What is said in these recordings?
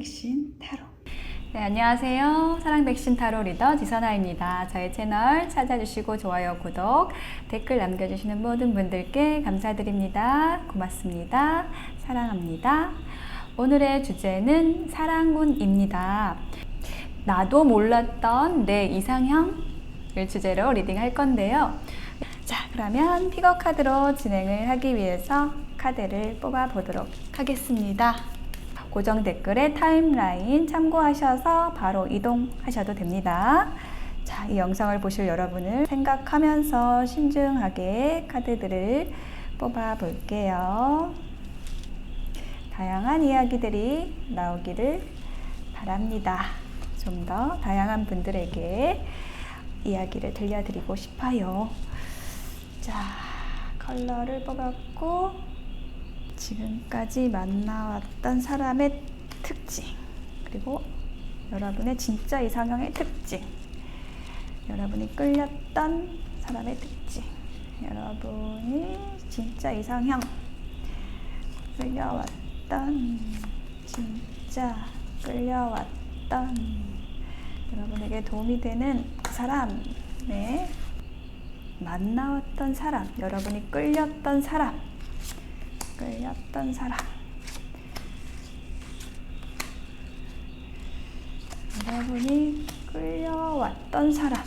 백신 타로. 네, 안녕하세요. 사랑 백신 타로 리더 지선아입니다. 저희 채널 찾아주시고 좋아요, 구독, 댓글 남겨주시는 모든 분들께 감사드립니다. 고맙습니다. 사랑합니다. 오늘의 주제는 사랑운입니다. 나도 몰랐던 내 이상형을 주제로 리딩할 건데요. 자, 그러면 픽업 카드로 진행을 하기 위해서 카드를 뽑아 보도록 하겠습니다. 고정 댓글에 타임라인 참고하셔서 바로 이동하셔도 됩니다. 자, 이 영상을 보실 여러분을 생각하면서 신중하게 카드들을 뽑아 볼게요. 다양한 이야기들이 나오기를 바랍니다. 좀 더 다양한 분들에게 이야기를 들려드리고 싶어요. 자, 컬러를 뽑았고 지금까지 만나왔던 사람의 특징, 그리고 여러분의 진짜 이상형의 특징, 여러분이 끌렸던 사람의 특징, 여러분이 진짜 이상형 끌려왔던, 진짜 끌려왔던, 여러분에게 도움이 되는 그 사람의 만나왔던 사람, 여러분이 끌렸던 사람, 여러분이 끌려왔던 사람,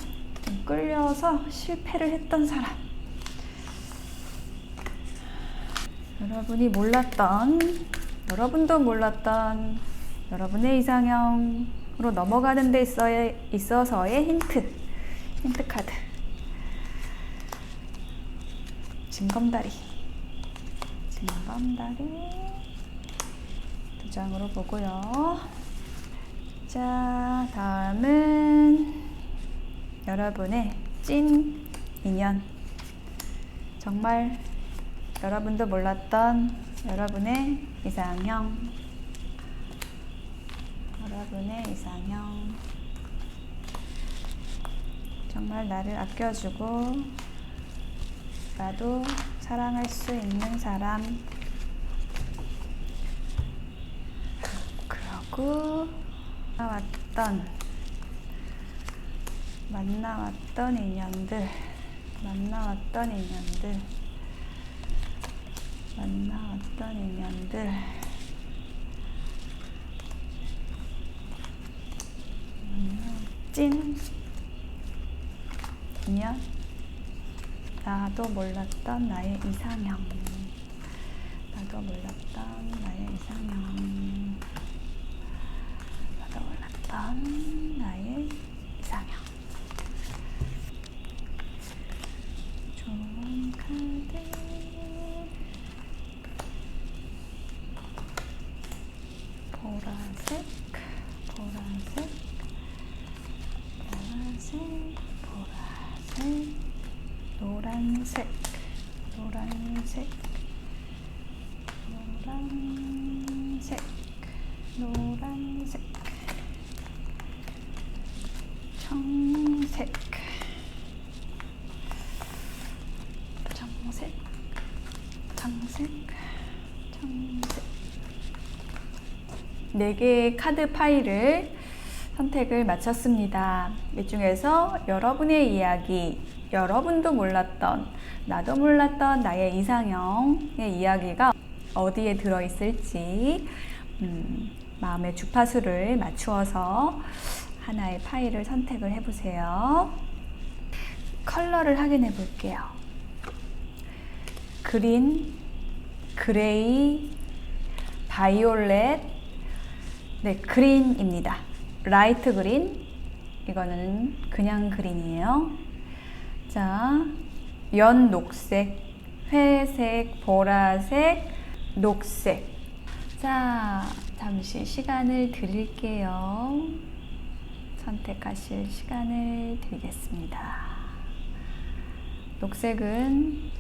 끌려서 실패를 했던 사람, 여러분이 몰랐던, 여러분도 몰랐던 여러분의 이상형으로 넘어가는 데 있어서의 힌트 카드. 징검다리 두 장으로 보고요. 자, 다음은 여러분의 찐 인연, 정말 여러분도 몰랐던 여러분의 이상형, 정말 나를 아껴주고 나도 사랑할 수 있는 사람, 그러고 만나왔던 인연들, 찐 인연, 나도 몰랐던 나의 이상형, 좋은 카드. 보라색, 노란색, 청색. 4개의 카드 파일을 선택을 마쳤습니다. 이 중에서 여러분의 이야기, 여러분도 몰랐던, 나도 몰랐던 나의 이상형의 이야기가 어디에 들어있을지 마음의 주파수를 맞추어서 하나의 파일을 선택을 해보세요. 컬러를 확인해 볼게요. 그린, 그레이, 바이올렛, 네, 그린입니다. 라이트 그린, 이거는 그냥 그린이에요. 자, 연 녹색, 회색, 보라색, 녹색. 자, 잠시 시간을 드릴게요. 선택하실 시간을 드리겠습니다. 녹색은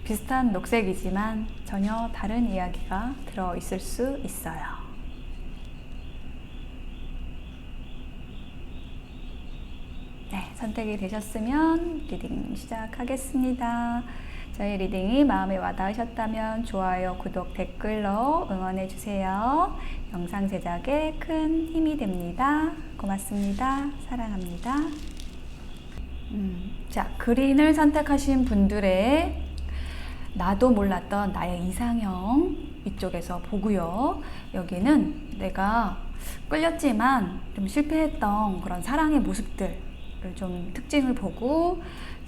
비슷한 녹색이지만 전혀 다른 이야기가 들어있을 수 있어요. 네, 선택이 되셨으면 리딩 시작하겠습니다. 저희 리딩이 마음에 와닿으셨다면 좋아요, 구독, 댓글로 응원해 주세요. 영상 제작에 큰 힘이 됩니다. 고맙습니다. 사랑합니다. 자, 그린을 선택하신 분들의 나도 몰랐던 나의 이상형 이쪽에서 보고요. 여기는 내가 끌렸지만 좀 실패했던 그런 사랑의 모습들을 좀 특징을 보고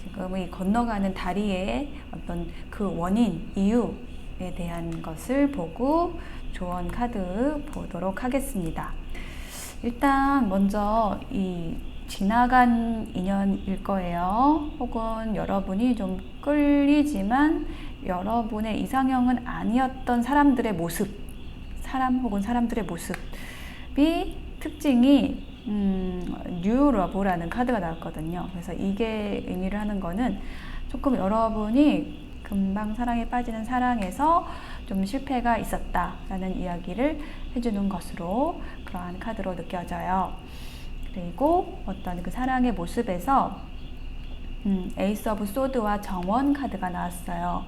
지금 이 건너가는 다리의 어떤 그 원인, 이유에 대한 것을 보고 조언 카드 보도록 하겠습니다. 일단 먼저 이 지나간 인연일 거예요. 혹은 여러분이 좀 끌리지만 여러분의 이상형은 아니었던 사람들의 모습, 사람 혹은 사람들의 모습이 특징이 뉴 러브라는 카드가 나왔거든요. 그래서 이게 의미를 하는 거는 조금 여러분이 금방 사랑에 빠지는 사랑에서 좀 실패가 있었다라는 이야기를 해주는 것으로 그러한 카드로 느껴져요. 그리고 어떤 그 사랑의 모습에서 에이스 오브 소드와 정원 카드가 나왔어요.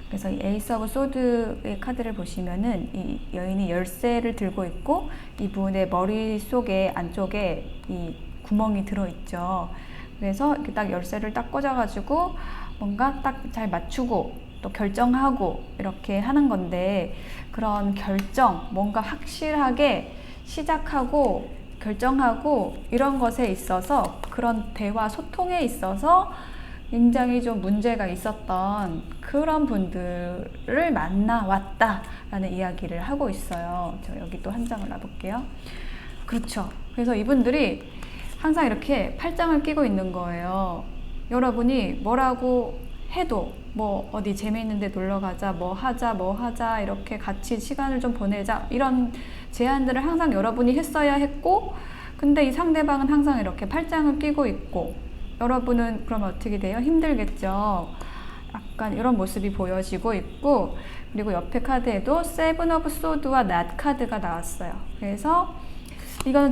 그래서 이 에이스 오브 소드의 카드를 보시면은 이 여인이 열쇠를 들고 있고 이분의 머릿속에 안쪽에 이 구멍이 들어있죠. 그래서 이렇게 딱 열쇠를 딱 꽂아가지고 뭔가 딱 잘 맞추고 또 결정하고 이렇게 하는 건데, 그런 결정, 뭔가 확실하게 시작하고 결정하고 이런 것에 있어서, 그런 대화 소통에 있어서 굉장히 좀 문제가 있었던 그런 분들을 만나왔다라는 이야기를 하고 있어요. 저 여기 또 한 장을 놔볼게요. 그렇죠. 그래서 이분들이 항상 이렇게 팔짱을 끼고 있는 거예요. 여러분이 뭐라고 해도 뭐 어디 재미있는 데 놀러 가자, 뭐 하자 이렇게 같이 시간을 좀 보내자, 이런 제안들을 항상 여러분이 했어야 했고, 근데 이 상대방은 항상 이렇게 팔짱을 끼고 있고, 여러분은 그러면 어떻게 돼요? 힘들겠죠. 약간 이런 모습이 보여지고 있고, 그리고 옆에 카드에도 세븐 오브 소드와 낫 카드가 나왔어요. 그래서 이거는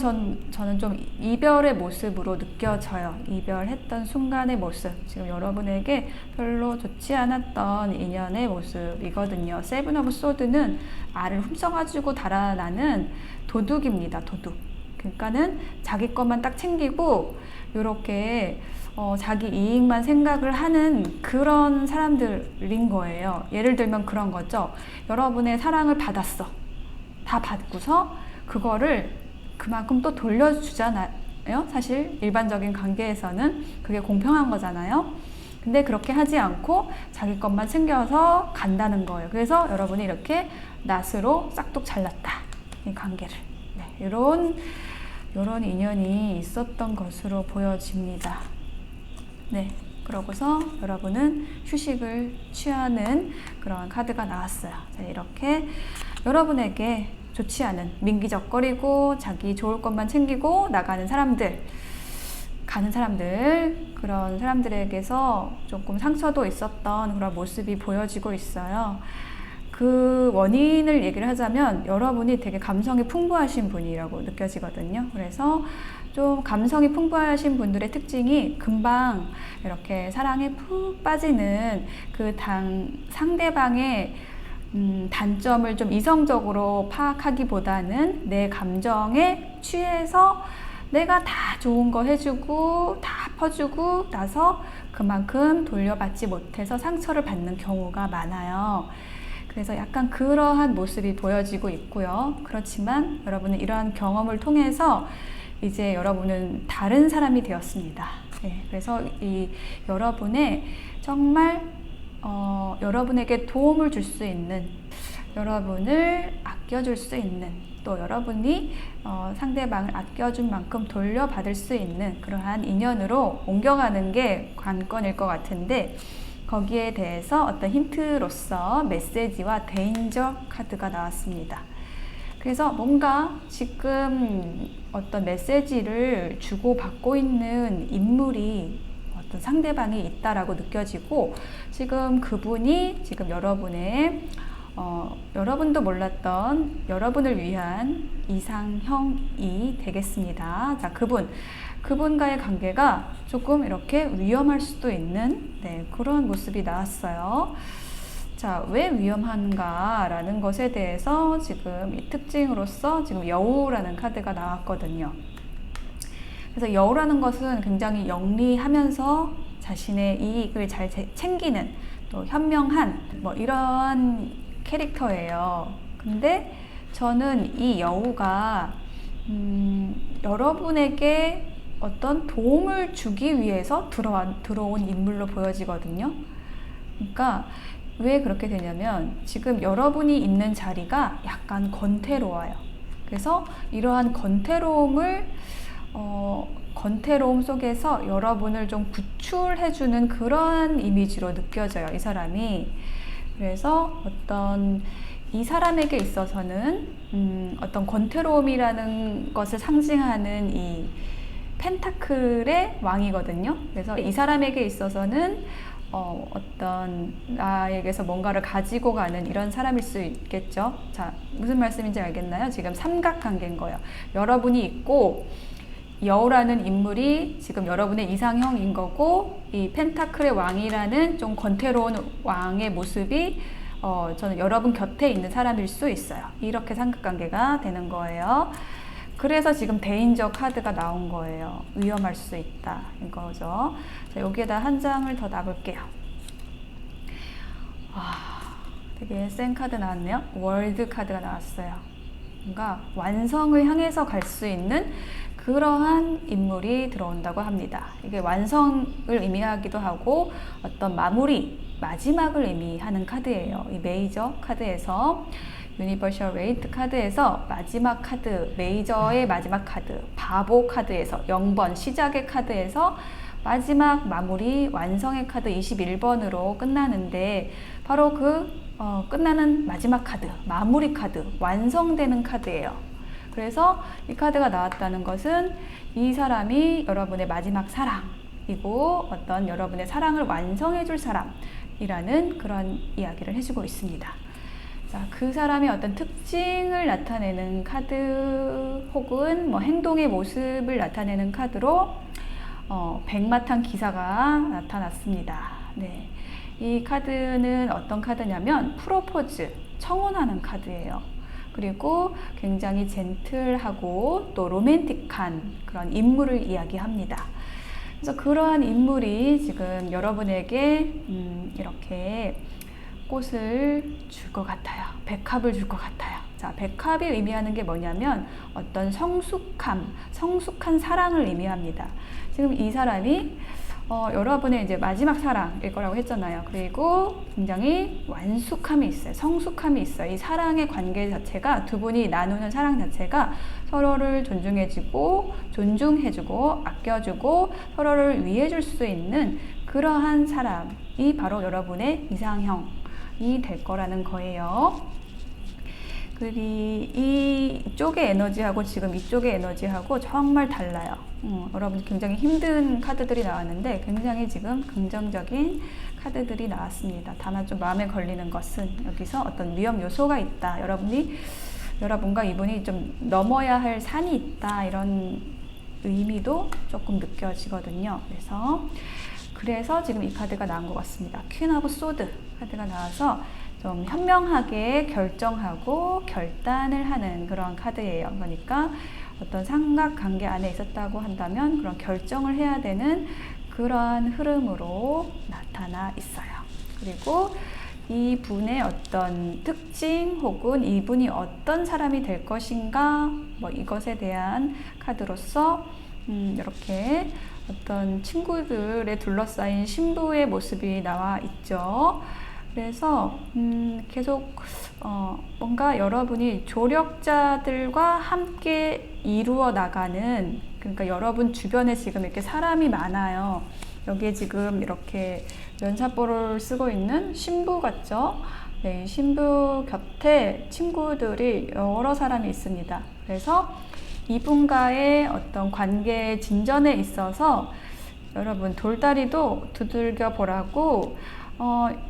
저는 좀 이별의 모습으로 느껴져요. 이별했던 순간의 모습. 지금 여러분에게 별로 좋지 않았던 인연의 모습이거든요. 세븐 오브 소드는 알을 훔쳐가지고 달아나는 도둑입니다. 도둑. 그러니까는 자기 것만 딱 챙기고 이렇게 자기 이익만 생각을 하는 그런 사람들인 거예요. 예를 들면 그런 거죠. 여러분의 사랑을 받았어. 다 받고서 그거를 그만큼 또 돌려주잖아요. 사실 일반적인 관계에서는 그게 공평한 거잖아요. 근데 그렇게 하지 않고 자기 것만 챙겨서 간다는 거예요. 그래서 여러분이 이렇게 낫으로 싹둑 잘랐다, 이 관계를. 네, 이런 인연이 있었던 것으로 보여집니다. 네, 그러고서 여러분은 휴식을 취하는 그런 카드가 나왔어요. 자, 이렇게 여러분에게 좋지 않은, 민기적거리고 자기 좋을 것만 챙기고 나가는 사람들, 그런 사람들에게서 조금 상처도 있었던 그런 모습이 보여지고 있어요. 그 원인을 얘기를 하자면 여러분이 되게 감성이 풍부하신 분이라고 느껴지거든요. 그래서 좀 감성이 풍부하신 분들의 특징이 금방 이렇게 사랑에 푹 빠지는 그 상대방의 단점을 좀 이성적으로 파악하기보다는 내 감정에 취해서 내가 다 좋은 거 해주고 다 퍼주고 나서 그만큼 돌려받지 못해서 상처를 받는 경우가 많아요. 그래서 약간 그러한 모습이 보여지고 있고요. 그렇지만 여러분은 이러한 경험을 통해서 이제 여러분은 다른 사람이 되었습니다. 네, 그래서 이 여러분의 정말 여러분에게 도움을 줄 수 있는, 여러분을 아껴줄 수 있는, 또 여러분이 상대방을 아껴준 만큼 돌려받을 수 있는 그러한 인연으로 옮겨가는 게 관건일 것 같은데, 거기에 대해서 어떤 힌트로서 메시지와 데인저 카드가 나왔습니다. 그래서 뭔가 지금 어떤 메시지를 주고받고 있는 인물이 어떤 상대방이 있다라고 느껴지고, 지금 그분이 지금 여러분도 몰랐던 여러분을 위한 이상형이 되겠습니다. 자, 그분 그분과의 관계가 조금 이렇게 위험할 수도 있는 그런 모습이 나왔어요. 자, 왜 위험한가라는 것에 대해서 지금 이 특징으로서 지금 여우라는 카드가 나왔거든요. 그래서 여우라는 것은 굉장히 영리하면서 자신의 이익을 잘 챙기는 또 현명한 뭐 이러한 캐릭터예요. 근데 저는 이 여우가 여러분에게 어떤 도움을 주기 위해서 들어온 인물로 보여지거든요. 그러니까 왜 그렇게 되냐면 지금 여러분이 있는 자리가 약간 건태로워요. 그래서 이러한 건태로움 속에서 여러분을 좀 구출해주는 그런 이미지로 느껴져요, 이 사람이. 그래서 이 사람에게 있어서는 어떤 건태로움이라는 것을 상징하는 이 펜타클의 왕이거든요. 그래서 이 사람에게 있어서는 어떤 나에게서 뭔가를 가지고 가는 이런 사람일 수 있겠죠. 자, 무슨 말씀인지 알겠나요? 지금 삼각관계인 거예요. 여러분이 있고 여우라는 인물이 지금 여러분의 이상형인 거고, 이 펜타클의 왕이라는 좀 권태로운 왕의 모습이 저는 여러분 곁에 있는 사람일 수 있어요. 이렇게 삼각관계가 되는 거예요. 그래서 지금 데인저 카드가 나온 거예요. 위험할 수 있다 이거죠. 자, 여기에다 한 장을 더 놔볼게요. 되게 센 카드 나왔네요. 월드 카드가 나왔어요. 뭔가 완성을 향해서 갈 수 있는 그러한 인물이 들어온다고 합니다. 이게 완성을 의미하기도 하고 어떤 마지막을 의미하는 카드예요. 이 메이저 카드에서, 유니버셜 웨이트 카드에서 마지막 카드, 메이저의 마지막 카드, 바보 카드에서 0번 시작의 카드에서 마지막 마무리 완성의 카드 21번으로 끝나는데, 바로 끝나는 마지막 카드, 마무리 카드, 완성되는 카드예요. 그래서 이 카드가 나왔다는 것은 이 사람이 여러분의 마지막 사랑이고 어떤 여러분의 사랑을 완성해 줄 사람이라는 그런 이야기를 해주고 있습니다. 자, 그 사람의 어떤 특징을 나타내는 카드 혹은 뭐 행동의 모습을 나타내는 카드로 백마탄 기사가 나타났습니다. 네. 이 카드는 어떤 카드냐면 프로포즈, 청혼하는 카드예요. 그리고 굉장히 젠틀하고 또 로맨틱한 그런 인물을 이야기합니다. 그래서 그러한 인물이 지금 여러분에게 이렇게 꽃을 줄 것 같아요. 백합을 줄 것 같아요. 자, 백합이 의미하는 게 뭐냐면 어떤 성숙한 사랑을 의미합니다. 지금 이 사람이 여러분의 이제 마지막 사랑일 거라고 했잖아요. 그리고 굉장히 완숙함이 있어요. 성숙함이 있어요. 이 사랑의 관계 자체가, 두 분이 나누는 사랑 자체가 서로를 존중해주고 아껴주고 서로를 위해줄 수 있는 그러한 사람이 바로 여러분의 이상형이 될 거라는 거예요. 그리고 이쪽의 에너지하고 지금 이쪽의 에너지하고 정말 달라요. 여러분 굉장히 힘든 카드들이 나왔는데 굉장히 지금 긍정적인 카드들이 나왔습니다. 다만 좀 마음에 걸리는 것은 여기서 어떤 위험 요소가 있다. 여러분과 이분이 좀 넘어야 할 산이 있다. 이런 의미도 조금 느껴지거든요. 그래서 지금 이 카드가 나온 것 같습니다. 퀸 오브 소드 카드가 나와서 좀 현명하게 결정하고 결단을 하는 그런 카드예요. 그러니까 어떤 삼각관계 안에 있었다고 한다면 그런 결정을 해야 되는 그러한 흐름으로 나타나 있어요. 그리고 이분의 어떤 특징 혹은 이분이 어떤 사람이 될 것인가, 뭐 이것에 대한 카드로서 이렇게 어떤 친구들에 둘러싸인 신부의 모습이 나와 있죠. 그래서 계속 뭔가 여러분이 조력자들과 함께 이루어 나가는, 그러니까 여러분 주변에 지금 이렇게 사람이 많아요. 여기에 지금 이렇게 면사포를 쓰고 있는 신부 같죠? 네, 신부 곁에 친구들이 여러 사람이 있습니다. 그래서 이분과의 어떤 관계 진전에 있어서 여러분 돌다리도 두들겨 보라고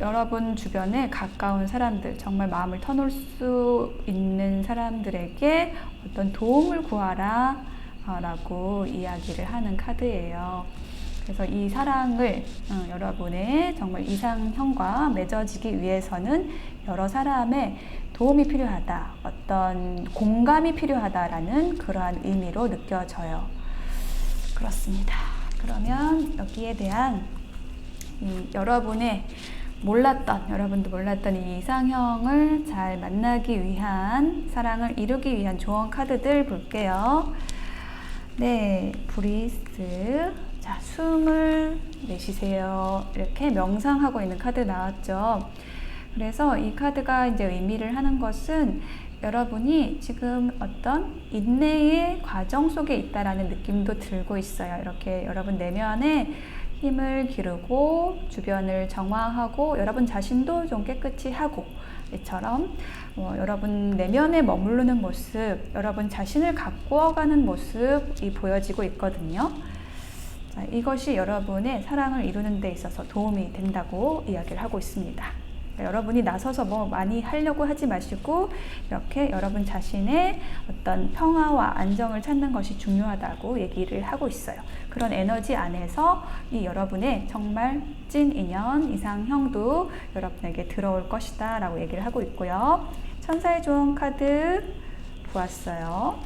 여러분 주변에 가까운 사람들, 정말 마음을 터놓을 수 있는 사람들에게 어떤 도움을 구하라, 라고 이야기를 하는 카드예요. 그래서 이 사랑을 여러분의 정말 이상형과 맺어지기 위해서는 여러 사람의 도움이 필요하다, 어떤 공감이 필요하다라는 그러한 의미로 느껴져요. 그렇습니다. 그러면 여기에 대한 여러분도 몰랐던 이 이상형을 잘 만나기 위한, 사랑을 이루기 위한 조언 카드들 볼게요. 네, 브리스. 자, 숨을 내쉬세요. 이렇게 명상하고 있는 카드 나왔죠. 그래서 이 카드가 이제 의미를 하는 것은 여러분이 지금 어떤 인내의 과정 속에 있다라는 느낌도 들고 있어요. 이렇게 여러분 내면에 힘을 기르고 주변을 정화하고 여러분 자신도 좀 깨끗이 하고, 이처럼 여러분 내면에 머무르는 모습, 여러분 자신을 가꾸어가는 모습이 보여지고 있거든요. 자, 이것이 여러분의 사랑을 이루는 데 있어서 도움이 된다고 이야기를 하고 있습니다. 여러분이 나서서 뭐 많이 하려고 하지 마시고 이렇게 여러분 자신의 어떤 평화와 안정을 찾는 것이 중요하다고 얘기를 하고 있어요. 그런 에너지 안에서 이 여러분의 정말 찐 인연, 이상형도 여러분에게 들어올 것이다 라고 얘기를 하고 있고요. 천사의 조언 카드 보았어요.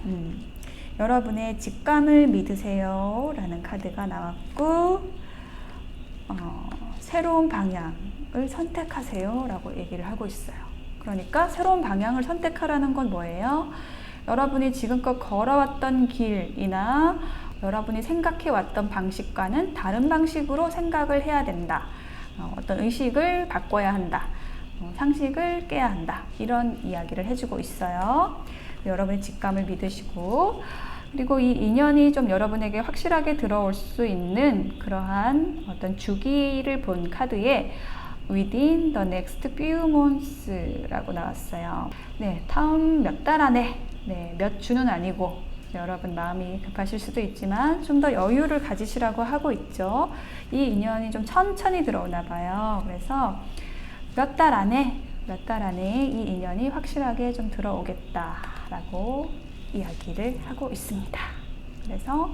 여러분의 직감을 믿으세요 라는 카드가 나왔고, 새로운 방향을 선택하세요 라고 얘기를 하고 있어요. 그러니까 새로운 방향을 선택하라는 건 뭐예요? 여러분이 지금껏 걸어왔던 길이나 여러분이 생각해왔던 방식과는 다른 방식으로 생각을 해야 된다. 어떤 의식을 바꿔야 한다. 상식을 깨야 한다. 이런 이야기를 해주고 있어요. 여러분의 직감을 믿으시고, 그리고 이 인연이 좀 여러분에게 확실하게 들어올 수 있는 그러한 어떤 주기를 본 카드에 Within the next few months 라고 나왔어요. 네, 다음 몇 달 안에, 네, 몇 주는 아니고, 여러분 마음이 급하실 수도 있지만 좀 더 여유를 가지시라고 하고 있죠. 이 인연이 좀 천천히 들어오나 봐요. 그래서 몇 달 안에 이 인연이 확실하게 좀 들어오겠다라고 이야기를 하고 있습니다. 그래서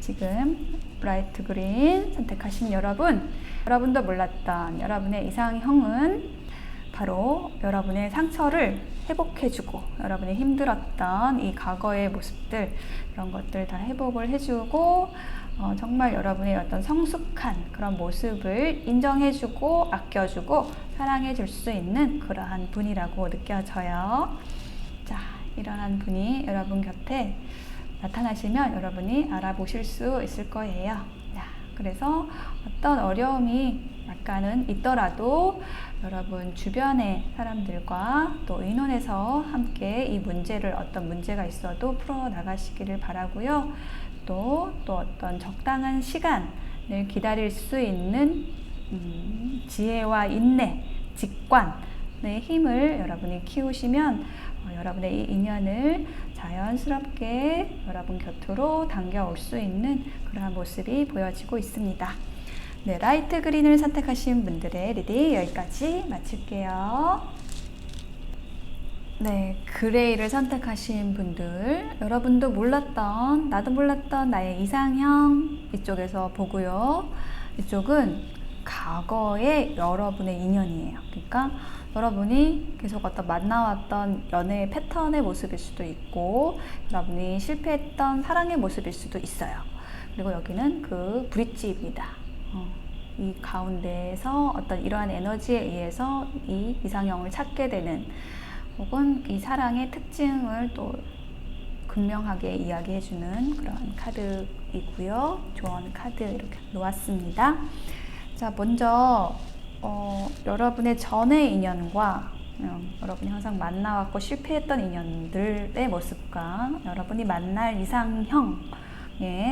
지금 브라이트 그린 선택하신 여러분도 몰랐던 여러분의 이상형은 바로 여러분의 상처를 회복해주고, 여러분이 힘들었던 이 과거의 모습들, 그런 것들 다 회복을 해주고, 정말 여러분의 어떤 성숙한 그런 모습을 인정해주고 아껴주고 사랑해줄 수 있는 그러한 분이라고 느껴져요. 자, 이러한 분이 여러분 곁에 나타나시면 여러분이 알아보실 수 있을 거예요. 자, 그래서 어떤 어려움이 약간은 있더라도 여러분 주변의 사람들과 또 의논해서 함께 이 문제를, 어떤 문제가 있어도 풀어 나가시기를 바라고요. 또 어떤 적당한 시간을 기다릴 수 있는 지혜와 인내, 직관의 힘을 여러분이 키우시면 여러분의 이 인연을 자연스럽게 여러분 곁으로 당겨올 수 있는 그러한 모습이 보여지고 있습니다. 네, 라이트 그린을 선택하신 분들의 리딩 여기까지 마칠게요. 네, 그레이를 선택하신 분들, 여러분도 몰랐던, 나도 몰랐던 나의 이상형 이쪽에서 보고요. 이쪽은 과거의 여러분의 인연이에요. 그러니까 여러분이 계속 어떤 만나왔던 연애의 패턴의 모습일 수도 있고, 여러분이 실패했던 사랑의 모습일 수도 있어요. 그리고 여기는 그 브릿지입니다. 이 가운데에서 어떤 이러한 에너지에 의해서 이 이상형을 찾게 되는, 혹은 이 사랑의 특징을 또 극명하게 이야기해주는 그런 카드이고요. 조언 카드 이렇게 놓았습니다. 자, 먼저 여러분의 전의 인연과 여러분이 항상 만나왔고 실패했던 인연들의 모습과 여러분이 만날 이상형의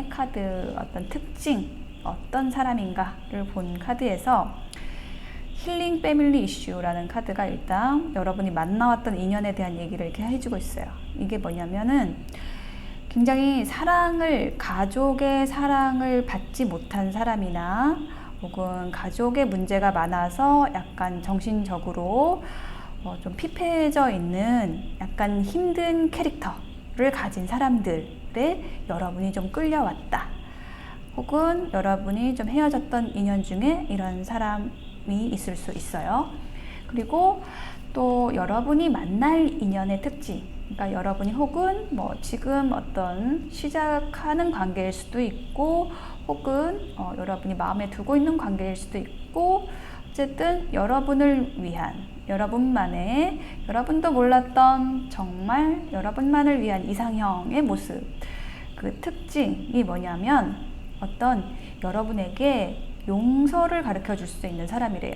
카드 어떤 특징, 어떤 사람인가를 본 카드에서 힐링 패밀리 이슈라는 카드가 일단 여러분이 만나왔던 인연에 대한 얘기를 이렇게 해주고 있어요. 이게 뭐냐면은 굉장히 가족의 사랑을 받지 못한 사람이나 혹은 가족의 문제가 많아서 약간 정신적으로 좀 피폐해져 있는 약간 힘든 캐릭터를 가진 사람들을 분들에 여러분이 좀 끌려왔다. 혹은 여러분이 좀 헤어졌던 인연 중에 이런 사람이 있을 수 있어요. 그리고 또 여러분이 만날 인연의 특징, 그러니까 여러분이 혹은 뭐 지금 어떤 시작하는 관계일 수도 있고, 혹은 여러분이 마음에 두고 있는 관계일 수도 있고, 어쨌든 여러분을 위한, 여러분만의, 여러분도 몰랐던 정말 여러분만을 위한 이상형의 모습, 그 특징이 뭐냐면 어떤 여러분에게 용서를 가르쳐 줄 수 있는 사람이래요.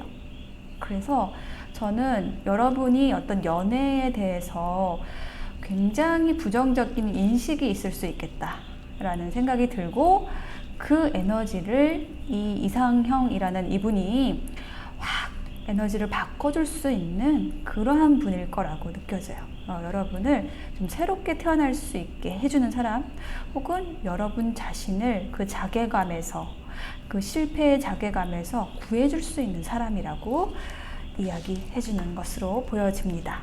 그래서 저는 여러분이 어떤 연애에 대해서 굉장히 부정적인 인식이 있을 수 있겠다라는 생각이 들고, 그 에너지를 이 이상형이라는 이분이 확 에너지를 바꿔줄 수 있는 그러한 분일 거라고 느껴져요. 여러분을 좀 새롭게 태어날 수 있게 해주는 사람, 혹은 여러분 자신을 그 자괴감에서, 그 실패의 자괴감에서 구해줄 수 있는 사람이라고 이야기해주는 것으로 보여집니다.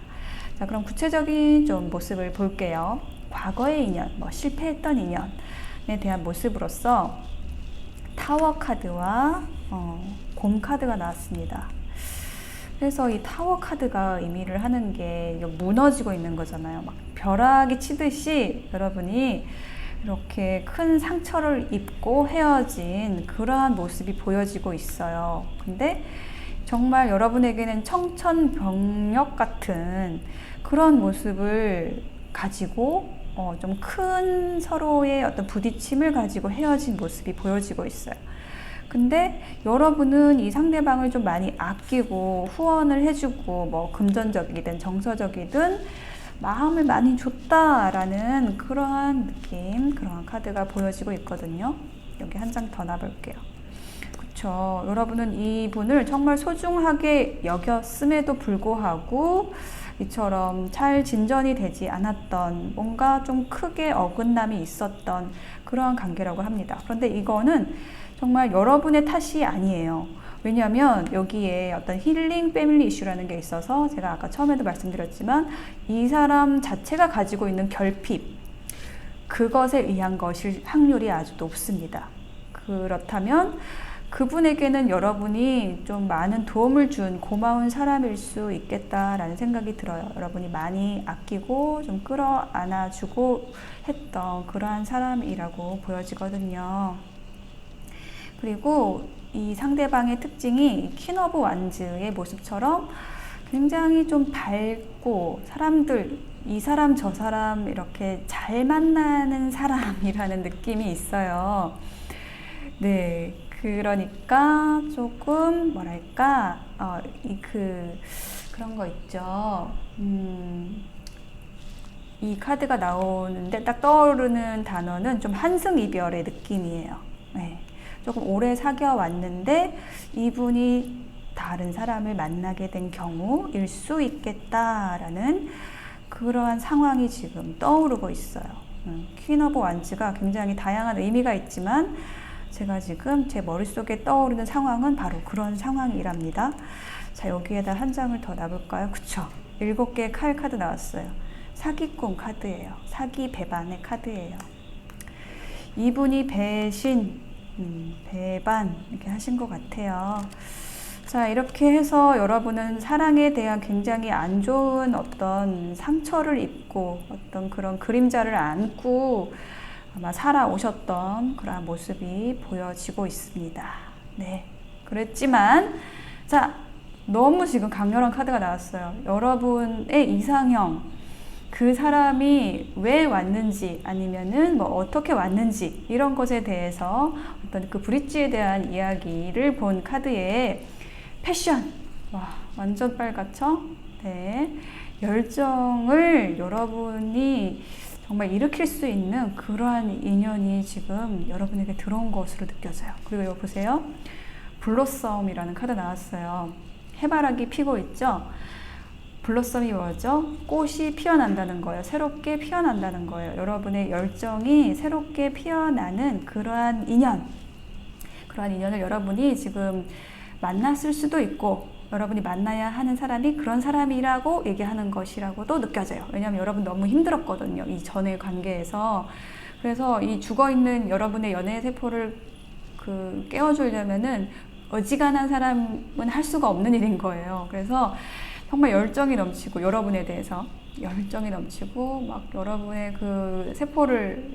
자, 그럼 구체적인 좀 모습을 볼게요. 과거의 인연, 실패했던 인연에 대한 모습으로서 타워 카드와 곰 카드가 나왔습니다. 그래서 이 타워 카드가 의미를 하는 게 무너지고 있는 거잖아요. 막 벼락이 치듯이 여러분이 이렇게 큰 상처를 입고 헤어진 그러한 모습이 보여지고 있어요. 근데 정말 여러분에게는 청천벽력 같은 그런 모습을 가지고 좀 큰 서로의 어떤 부딪힘을 가지고 헤어진 모습이 보여지고 있어요. 근데 여러분은 이 상대방을 좀 많이 아끼고 후원을 해주고 뭐 금전적이든 정서적이든 마음을 많이 줬다라는 그러한 느낌, 그러한 카드가 보여지고 있거든요. 여기 한 장 더 놔볼게요. 그쵸. 여러분은 이분을 정말 소중하게 여겼음에도 불구하고 이처럼 잘 진전이 되지 않았던, 뭔가 좀 크게 어긋남이 있었던 그러한 관계라고 합니다. 그런데 이거는 정말 여러분의 탓이 아니에요. 왜냐하면 여기에 어떤 힐링 패밀리 이슈라는 게 있어서, 제가 아까 처음에도 말씀드렸지만 이 사람 자체가 가지고 있는 결핍, 그것에 의한 것일 확률이 아주 높습니다. 그렇다면 그분에게는 여러분이 좀 많은 도움을 준 고마운 사람일 수 있겠다라는 생각이 들어요. 여러분이 많이 아끼고 좀 끌어안아주고 했던 그러한 사람이라고 보여지거든요. 그리고 이 상대방의 특징이 퀸 오브 완즈의 모습처럼 굉장히 좀 밝고, 사람들, 이 사람 저 사람 이렇게 잘 만나는 사람이라는 느낌이 있어요. 네, 그러니까 조금 뭐랄까 그런 거 있죠. 이 카드가 나오는데 딱 떠오르는 단어는 좀 한승 이별의 느낌이에요. 네. 조금 오래 사귀어 왔는데 이분이 다른 사람을 만나게 된 경우일 수 있겠다라는 그러한 상황이 지금 떠오르고 있어요. 퀸 오브 완즈가 굉장히 다양한 의미가 있지만 제가 지금 제 머릿속에 떠오르는 상황은 바로 그런 상황이랍니다. 자, 여기에다 한 장을 더 놔볼까요? 그쵸? 7개의 칼 카드 나왔어요. 사기꾼 카드예요. 사기 배반의 카드예요. 이분이 배신, 배반 이렇게 하신 것 같아요. 자, 이렇게 해서 여러분은 사랑에 대한 굉장히 안 좋은 어떤 상처를 입고 어떤 그런 그림자를 안고 아마 살아오셨던 그런 모습이 보여지고 있습니다. 네, 그랬지만 자, 너무 지금 강렬한 카드가 나왔어요. 여러분의 이상형, 그 사람이 왜 왔는지, 아니면은 뭐 어떻게 왔는지, 이런 것에 대해서 어떤 그 브릿지에 대한 이야기를 본 카드에 패션, 와, 완전 빨갛죠? 네, 열정을 여러분이 정말 일으킬 수 있는 그러한 인연이 지금 여러분에게 들어온 것으로 느껴져요. 그리고 여기 보세요. 블로썸이라는 카드 나왔어요. 해바라기 피고 있죠? 블로썸이 뭐죠? 꽃이 피어난다는 거예요. 새롭게 피어난다는 거예요. 여러분의 열정이 새롭게 피어나는 그러한 인연, 그러한 인연을 여러분이 지금 만났을 수도 있고, 여러분이 만나야 하는 사람이 그런 사람이라고 얘기하는 것이라고도 느껴져요. 왜냐하면 여러분 너무 힘들었거든요. 이 전의 관계에서. 그래서 이 죽어있는 여러분의 연애 세포를 깨워주려면은 어지간한 사람은 할 수가 없는 일인 거예요. 그래서 정말 열정이 넘치고, 여러분에 대해서 열정이 넘치고, 막 여러분의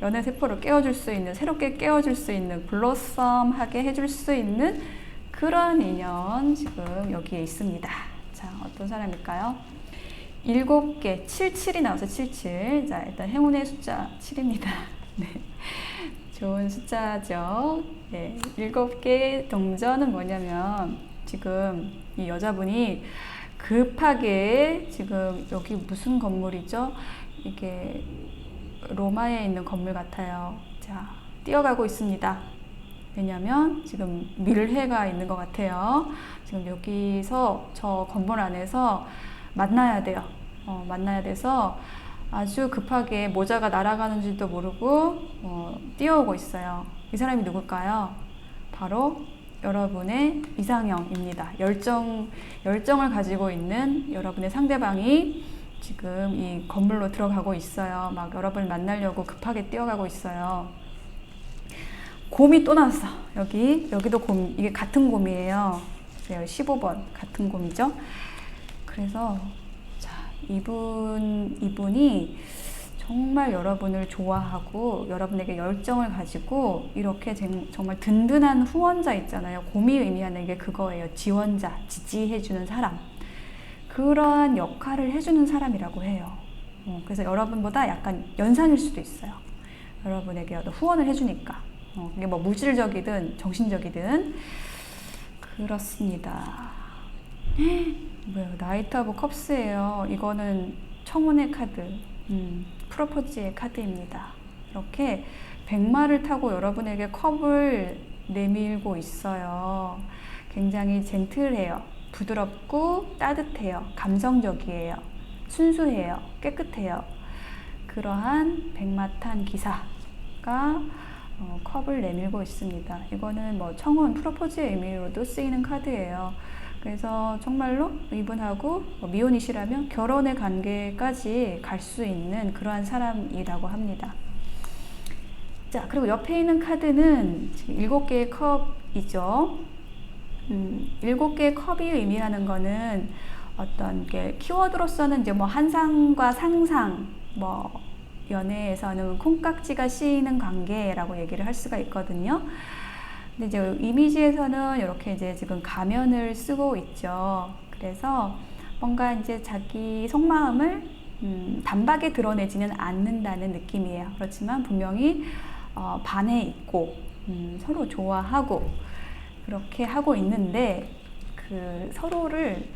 연애 세포를 깨워줄 수 있는, 새롭게 깨워줄 수 있는, 블러썸하게 해줄 수 있는 그런 인연 지금 여기에 있습니다. 자, 어떤 사람일까요? 7개, 77이 나와서 77. 자, 일단 행운의 숫자 7입니다. 네. 좋은 숫자죠. 네. 7개 동전은 뭐냐면, 지금 이 여자분이 급하게 지금 여기 무슨 건물이죠? 이게 로마에 있는 건물 같아요. 자, 뛰어가고 있습니다. 왜냐면 지금 밀해가 있는 것 같아요. 지금 여기서 저 건물 안에서 만나야 돼요. 만나야 돼서 아주 급하게 모자가 날아가는지도 모르고 뛰어오고 있어요. 이 사람이 누굴까요? 바로 여러분의 이상형입니다. 열정을 가지고 있는 여러분의 상대방이 지금 이 건물로 들어가고 있어요. 막 여러분을 만나려고 급하게 뛰어가고 있어요. 곰이 또 나왔어. 여기도 곰, 이게 같은 곰이에요. 15번 같은 곰이죠. 그래서 자, 이분이 정말 여러분을 좋아하고 여러분에게 열정을 가지고 이렇게 정말 든든한 후원자 있잖아요. 곰이 의미하는 게 그거예요. 지원자, 지지해주는 사람. 그러한 역할을 해주는 사람이라고 해요. 그래서 여러분보다 약간 연상일 수도 있어요. 여러분에게 후원을 해주니까. 이게 뭐 물질적이든 정신적이든 그렇습니다. 뭐야, 나이트 오브 컵스예요. 이거는 청혼의 카드, 프로포즈의 카드입니다. 이렇게 백마를 타고 여러분에게 컵을 내밀고 있어요. 굉장히 젠틀해요. 부드럽고 따뜻해요. 감성적이에요. 순수해요. 깨끗해요. 그러한 백마 탄 기사가 컵을 내밀고 있습니다. 이거는 뭐 청혼, 프로포즈의 의미로도 쓰이는 카드예요. 그래서 정말로 이분하고 미혼이시라면 결혼의 관계까지 갈 수 있는 그러한 사람이라고 합니다. 자, 그리고 옆에 있는 카드는 지금 7개의 컵이죠. 7개의 컵이 의미하는 거는 어떤 게 키워드로서는 이제 뭐 한상과 상상, 뭐 연애에서는 콩깍지가 씌이는 관계라고 얘기를 할 수가 있거든요. 근데 이제 이미지에서는 이렇게 이제 지금 가면을 쓰고 있죠. 그래서 뭔가 이제 자기 속마음을 단박에 드러내지는 않는다는 느낌이에요. 그렇지만 분명히 반해 있고 서로 좋아하고 그렇게 하고 있는데 서로를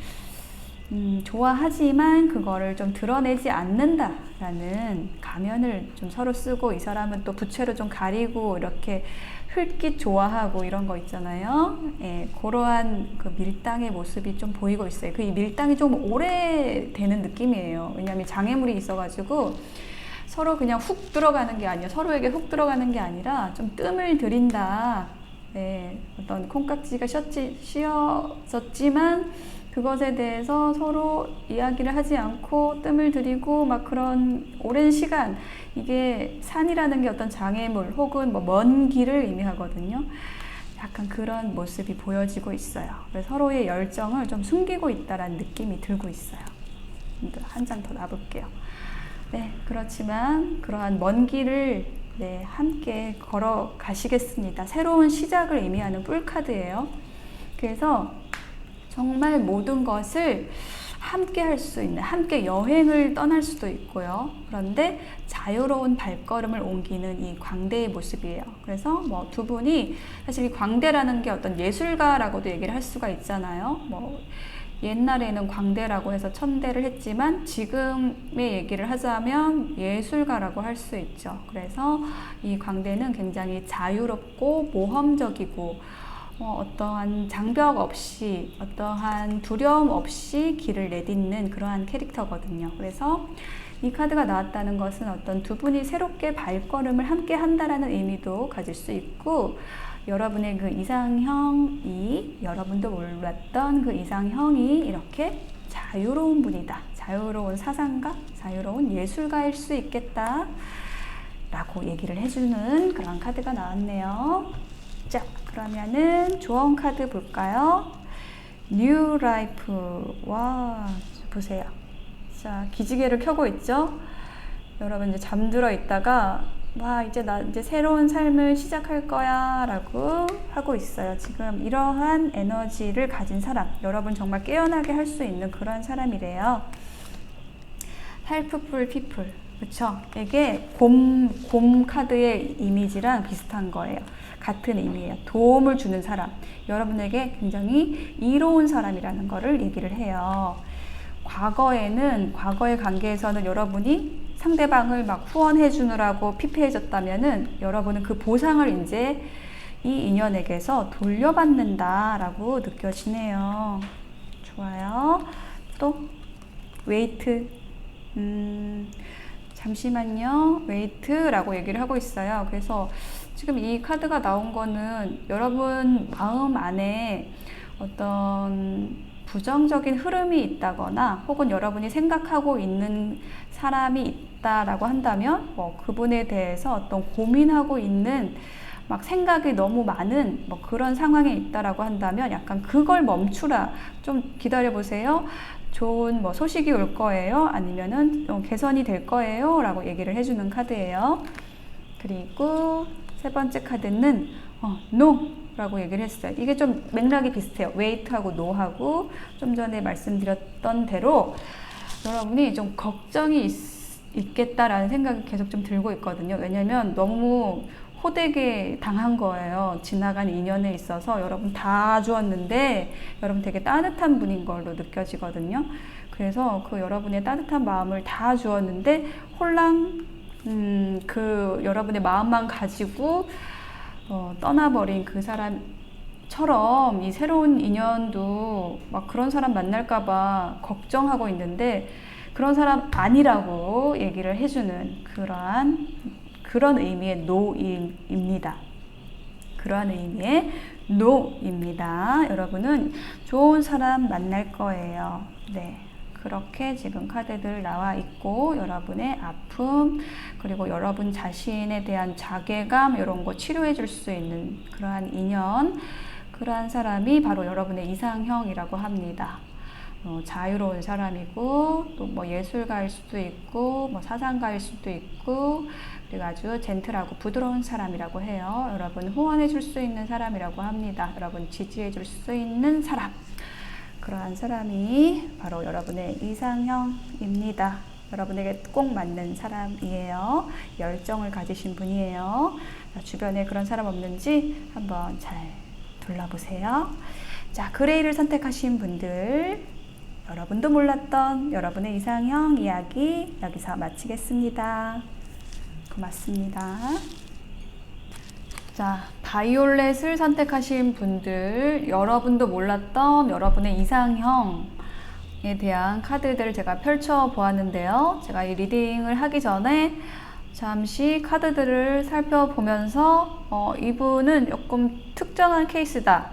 좋아하지만 그거를 좀 드러내지 않는다라는 가면을 좀 서로 쓰고, 이 사람은 또 부채로 좀 가리고 이렇게 흘낏 좋아하고 이런 거 있잖아요. 예, 그러한 그 밀당의 모습이 좀 보이고 있어요. 이 밀당이 좀 오래되는 느낌이에요. 왜냐하면 장애물이 있어가지고 서로 그냥 훅 들어가는 게 아니라, 서로에게 훅 들어가는 게 아니라 좀 뜸을 들인다. 네, 어떤 콩깍지가 씌어졌지만 그것에 대해서 서로 이야기를 하지 않고 뜸을 들이고 막 그런 오랜 시간, 이게 산이라는 게 어떤 장애물 혹은 뭐 먼 길을 의미하거든요. 약간 그런 모습이 보여지고 있어요. 그래서 서로의 열정을 좀 숨기고 있다라는 느낌이 들고 있어요. 한 장 더 놔볼게요. 네, 그렇지만 그러한 먼 길을 함께 걸어 가시겠습니다. 새로운 시작을 의미하는 뿔카드예요. 그래서 정말 모든 것을 함께 할 수 있는, 함께 여행을 떠날 수도 있고요. 그런데 자유로운 발걸음을 옮기는 이 광대의 모습이에요. 그래서 뭐 두 분이 사실 이 광대라는 게 어떤 예술가라고도 얘기를 할 수가 있잖아요. 뭐 옛날에는 광대라고 해서 천대를 했지만 지금의 얘기를 하자면 예술가라고 할 수 있죠. 그래서 이 광대는 굉장히 자유롭고 모험적이고 어떠한 장벽 없이, 어떠한 두려움 없이 길을 내딛는 그러한 캐릭터거든요. 그래서 이 카드가 나왔다는 것은 어떤 두 분이 새롭게 발걸음을 함께 한다라는 의미도 가질 수 있고, 여러분의 그 이상형이, 여러분도 몰랐던 그 이상형이 이렇게 자유로운 분이다. 자유로운 사상가, 자유로운 예술가일 수 있겠다. 라고 얘기를 해주는 그런 카드가 나왔네요. 자, 그러면은 조언 카드 볼까요? New Life. 와, 보세요. 자, 기지개를 켜고 있죠? 여러분 이제 잠들어 있다가 와, 이제 나 이제 새로운 삶을 시작할 거야 라고 하고 있어요. 지금 이러한 에너지를 가진 사람, 여러분 정말 깨어나게 할 수 있는 그런 사람이래요. Helpful people, 그쵸? 이게 곰 카드의 이미지랑 비슷한 거예요. 같은 의미예요. 도움을 주는 사람, 여러분에게 굉장히 이로운 사람이라는 거를 얘기를 해요. 과거의 관계에서는 여러분이 상대방을 막 후원해 주느라고 피폐해졌다면은 여러분은 그 보상을 이제 이 인연에게서 돌려받는다라고 느껴지네요. 좋아요. 또 웨이트. 잠시만요. 웨이트라고 얘기를 하고 있어요. 그래서 지금 이 카드가 나온 거는 여러분 마음 안에 어떤 부정적인 흐름이 있다거나 혹은 여러분이 생각하고 있는 사람이 있다라고 한다면 그분에 대해서 어떤 고민하고 있는 막 생각이 너무 많은 그런 상황에 있다라고 한다면 약간 그걸 멈추라. 좀 기다려 보세요. 좋은 소식이 올 거예요. 아니면은 개선이 될 거예요. 라고 얘기를 해주는 카드예요. 그리고 세 번째 카드는 No 라고 얘기를 했어요. 이게 좀 맥락이 비슷해요. Wait하고 No하고 좀 전에 말씀드렸던 대로 여러분이 좀 걱정이 있겠다라는 생각이 계속 좀 들고 있거든요. 왜냐면 너무 호되게 당한 거예요. 지나간 인연에 있어서 여러분 다 주었는데 여러분 되게 따뜻한 분인 걸로 느껴지거든요. 그래서 그 여러분의 따뜻한 마음을 다 주었는데 홀랑 그 여러분의 마음만 가지고 떠나버린 그 사람처럼 이 새로운 인연도 막 그런 사람 만날까봐 걱정하고 있는데 그런 사람 아니라고 얘기를 해주는 그런 의미의 노입니다. 그러한 의미의 노입니다. 여러분은 좋은 사람 만날 거예요. 네. 그렇게 지금 카드들 나와 있고 여러분의 아픔 그리고 여러분 자신에 대한 자괴감 이런 거 치료해 줄 수 있는 그러한 인연 그러한 사람이 바로 여러분의 이상형이라고 합니다. 자유로운 사람이고 또 예술가일 수도 있고 사상가일 수도 있고 그리고 아주 젠틀하고 부드러운 사람이라고 해요. 여러분 후원해 줄 수 있는 사람이라고 합니다. 여러분 지지해 줄 수 있는 사람 그러한 사람이 바로 여러분의 이상형입니다. 여러분에게 꼭 맞는 사람이에요. 열정을 가지신 분이에요. 주변에 그런 사람 없는지 한번 잘 둘러보세요. 자, 그레이를 선택하신 분들 여러분도 몰랐던 여러분의 이상형 이야기 여기서 마치겠습니다. 고맙습니다. 자, 바이올렛을 선택하신 분들 여러분도 몰랐던 여러분의 이상형에 대한 카드들을 제가 펼쳐 보았는데요. 제가 이 리딩을 하기 전에 잠시 카드들을 살펴보면서 이분은 조금 특정한 케이스다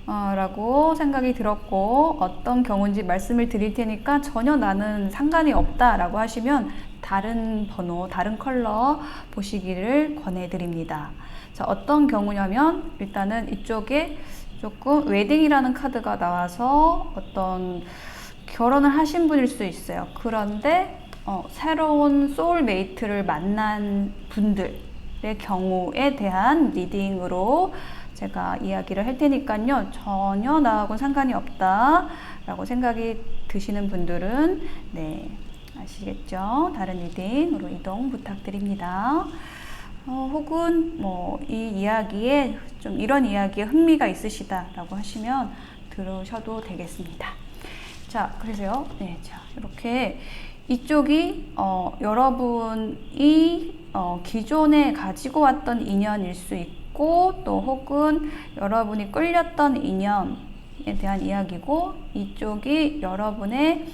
라고 생각이 들었고 어떤 경우인지 말씀을 드릴 테니까 전혀 나는 상관이 없다 라고 하시면 다른 번호, 다른 컬러 보시기를 권해드립니다. 자, 어떤 경우냐면 일단은 이쪽에 조금 웨딩이라는 카드가 나와서 어떤 결혼을 하신 분일 수 있어요. 그런데 새로운 소울메이트를 만난 분들의 경우에 대한 리딩으로 제가 이야기를 할 테니까요. 전혀 나하고는 상관이 없다 라고 생각이 드시는 분들은 네, 아시겠죠? 다른 리딩으로 이동 부탁드립니다. 혹은 이 이야기에 좀 이런 이야기에 흥미가 있으시다라고 하시면 들으셔도 되겠습니다. 자, 그래서요. 네, 자, 이렇게 이쪽이 여러분이 기존에 가지고 왔던 인연일 수 있고 또 혹은 여러분이 끌렸던 인연에 대한 이야기고 이쪽이 여러분의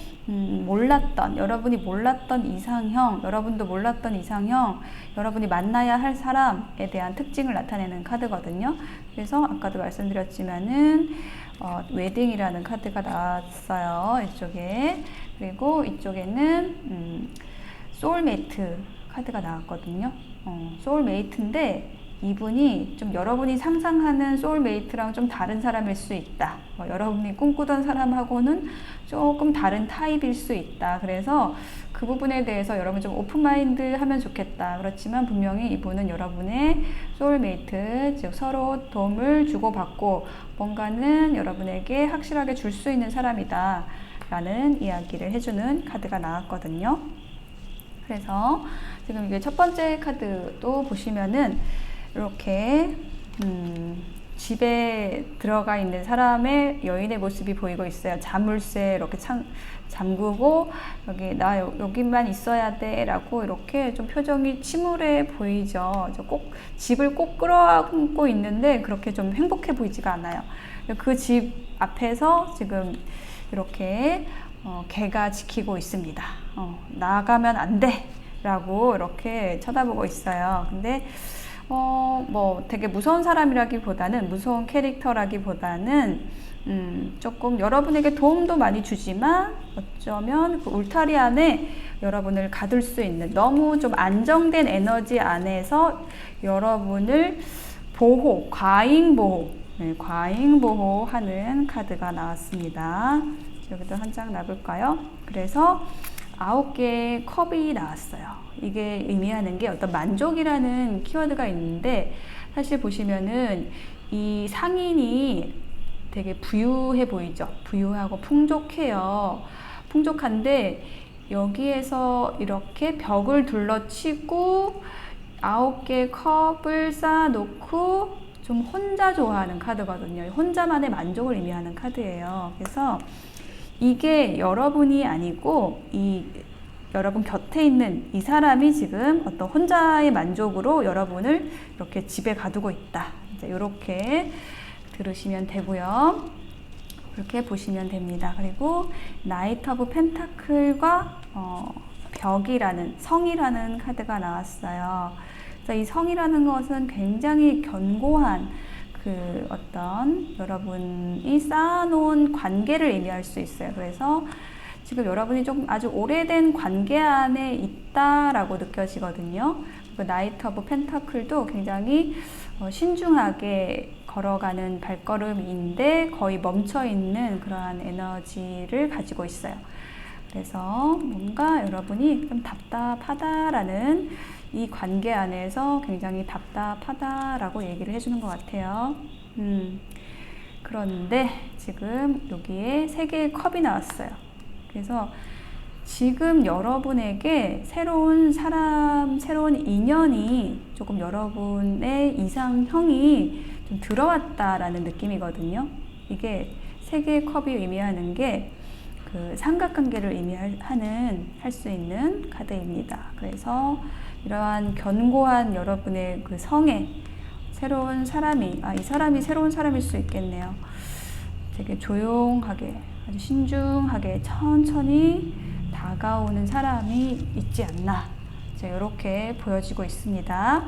여러분이 몰랐던 이상형, 여러분도 몰랐던 이상형, 여러분이 만나야 할 사람에 대한 특징을 나타내는 카드거든요. 그래서 아까도 말씀드렸지만은 웨딩이라는 카드가 나왔어요. 이쪽에. 그리고 이쪽에는 소울메이트 카드가 나왔거든요. 소울메이트인데 이분이 좀 여러분이 상상하는 소울메이트랑 좀 다른 사람일 수 있다. 여러분이 꿈꾸던 사람하고는 조금 다른 타입일 수 있다. 그래서 그 부분에 대해서 여러분 좀 오픈마인드 하면 좋겠다. 그렇지만 분명히 이분은 여러분의 소울메이트, 즉 서로 도움을 주고받고 뭔가는 여러분에게 확실하게 줄 수 있는 사람이다 라는 이야기를 해주는 카드가 나왔거든요. 그래서 지금 이게 첫 번째 카드도 보시면은 이렇게 집에 들어가 있는 사람의 여인의 모습이 보이고 있어요. 자물쇠 이렇게 잠그고 여기만 있어야 돼 라고 이렇게 좀 표정이 침울해 보이죠. 꼭 집을 꼭 끌어안고 있는데 그렇게 좀 행복해 보이지가 않아요. 그 집 앞에서 지금 이렇게 개가 지키고 있습니다. 나가면 안 돼 라고 이렇게 쳐다보고 있어요. 근데 뭐 되게 무서운 사람이라기보다는, 무서운 캐릭터라기보다는 조금 여러분에게 도움도 많이 주지만 어쩌면 그 울타리 안에 여러분을 가둘 수 있는, 너무 좀 안정된 에너지 안에서 여러분을 과잉 보호하는 카드가 나왔습니다. 여기도 한 장 놔볼까요? 그래서 9개의 컵이 나왔어요. 이게 의미하는 게 어떤 만족이라는 키워드가 있는데, 사실 보시면은 이 상인이 되게 부유해 보이죠. 부유하고 풍족해요. 풍족한데 여기에서 이렇게 벽을 둘러치고 9개의 컵을 쌓아놓고 좀 혼자 좋아하는 카드거든요. 혼자만의 만족을 의미하는 카드예요. 그래서 이게 여러분이 아니고 여러분 곁에 있는 이 사람이 지금 어떤 혼자의 만족으로 여러분을 이렇게 집에 가두고 있다. 이제 이렇게 들으시면 되고요. 그렇게 보시면 됩니다. 그리고 나이트 오브 펜타클과 성이라는 카드가 나왔어요. 그래서 이 성이라는 것은 굉장히 견고한 그 어떤 여러분이 쌓아놓은 관계를 의미할 수 있어요. 그래서 지금 여러분이 좀 아주 오래된 관계 안에 있다라고 느껴지거든요. 그 나이트 오브 펜타클도 굉장히 신중하게 걸어가는 발걸음인데 거의 멈춰있는 그러한 에너지를 가지고 있어요. 그래서 뭔가 여러분이 좀 답답하다라는, 이 관계 안에서 굉장히 답답하다라고 얘기를 해주는 것 같아요. 그런데 지금 여기에 3개의 컵이 나왔어요. 그래서 지금 여러분에게 새로운 사람, 새로운 인연이 조금 여러분의 이상형이 좀 들어왔다라는 느낌이거든요. 이게 3개의 컵이 의미하는 게 그 삼각관계를 할 수 있는 카드입니다. 그래서 이러한 견고한 여러분의 그 성에 새로운 사람이, 이 사람이 새로운 사람일 수 있겠네요. 되게 조용하게, 아주 신중하게 천천히 다가오는 사람이 있지 않나, 이렇게 보여지고 있습니다.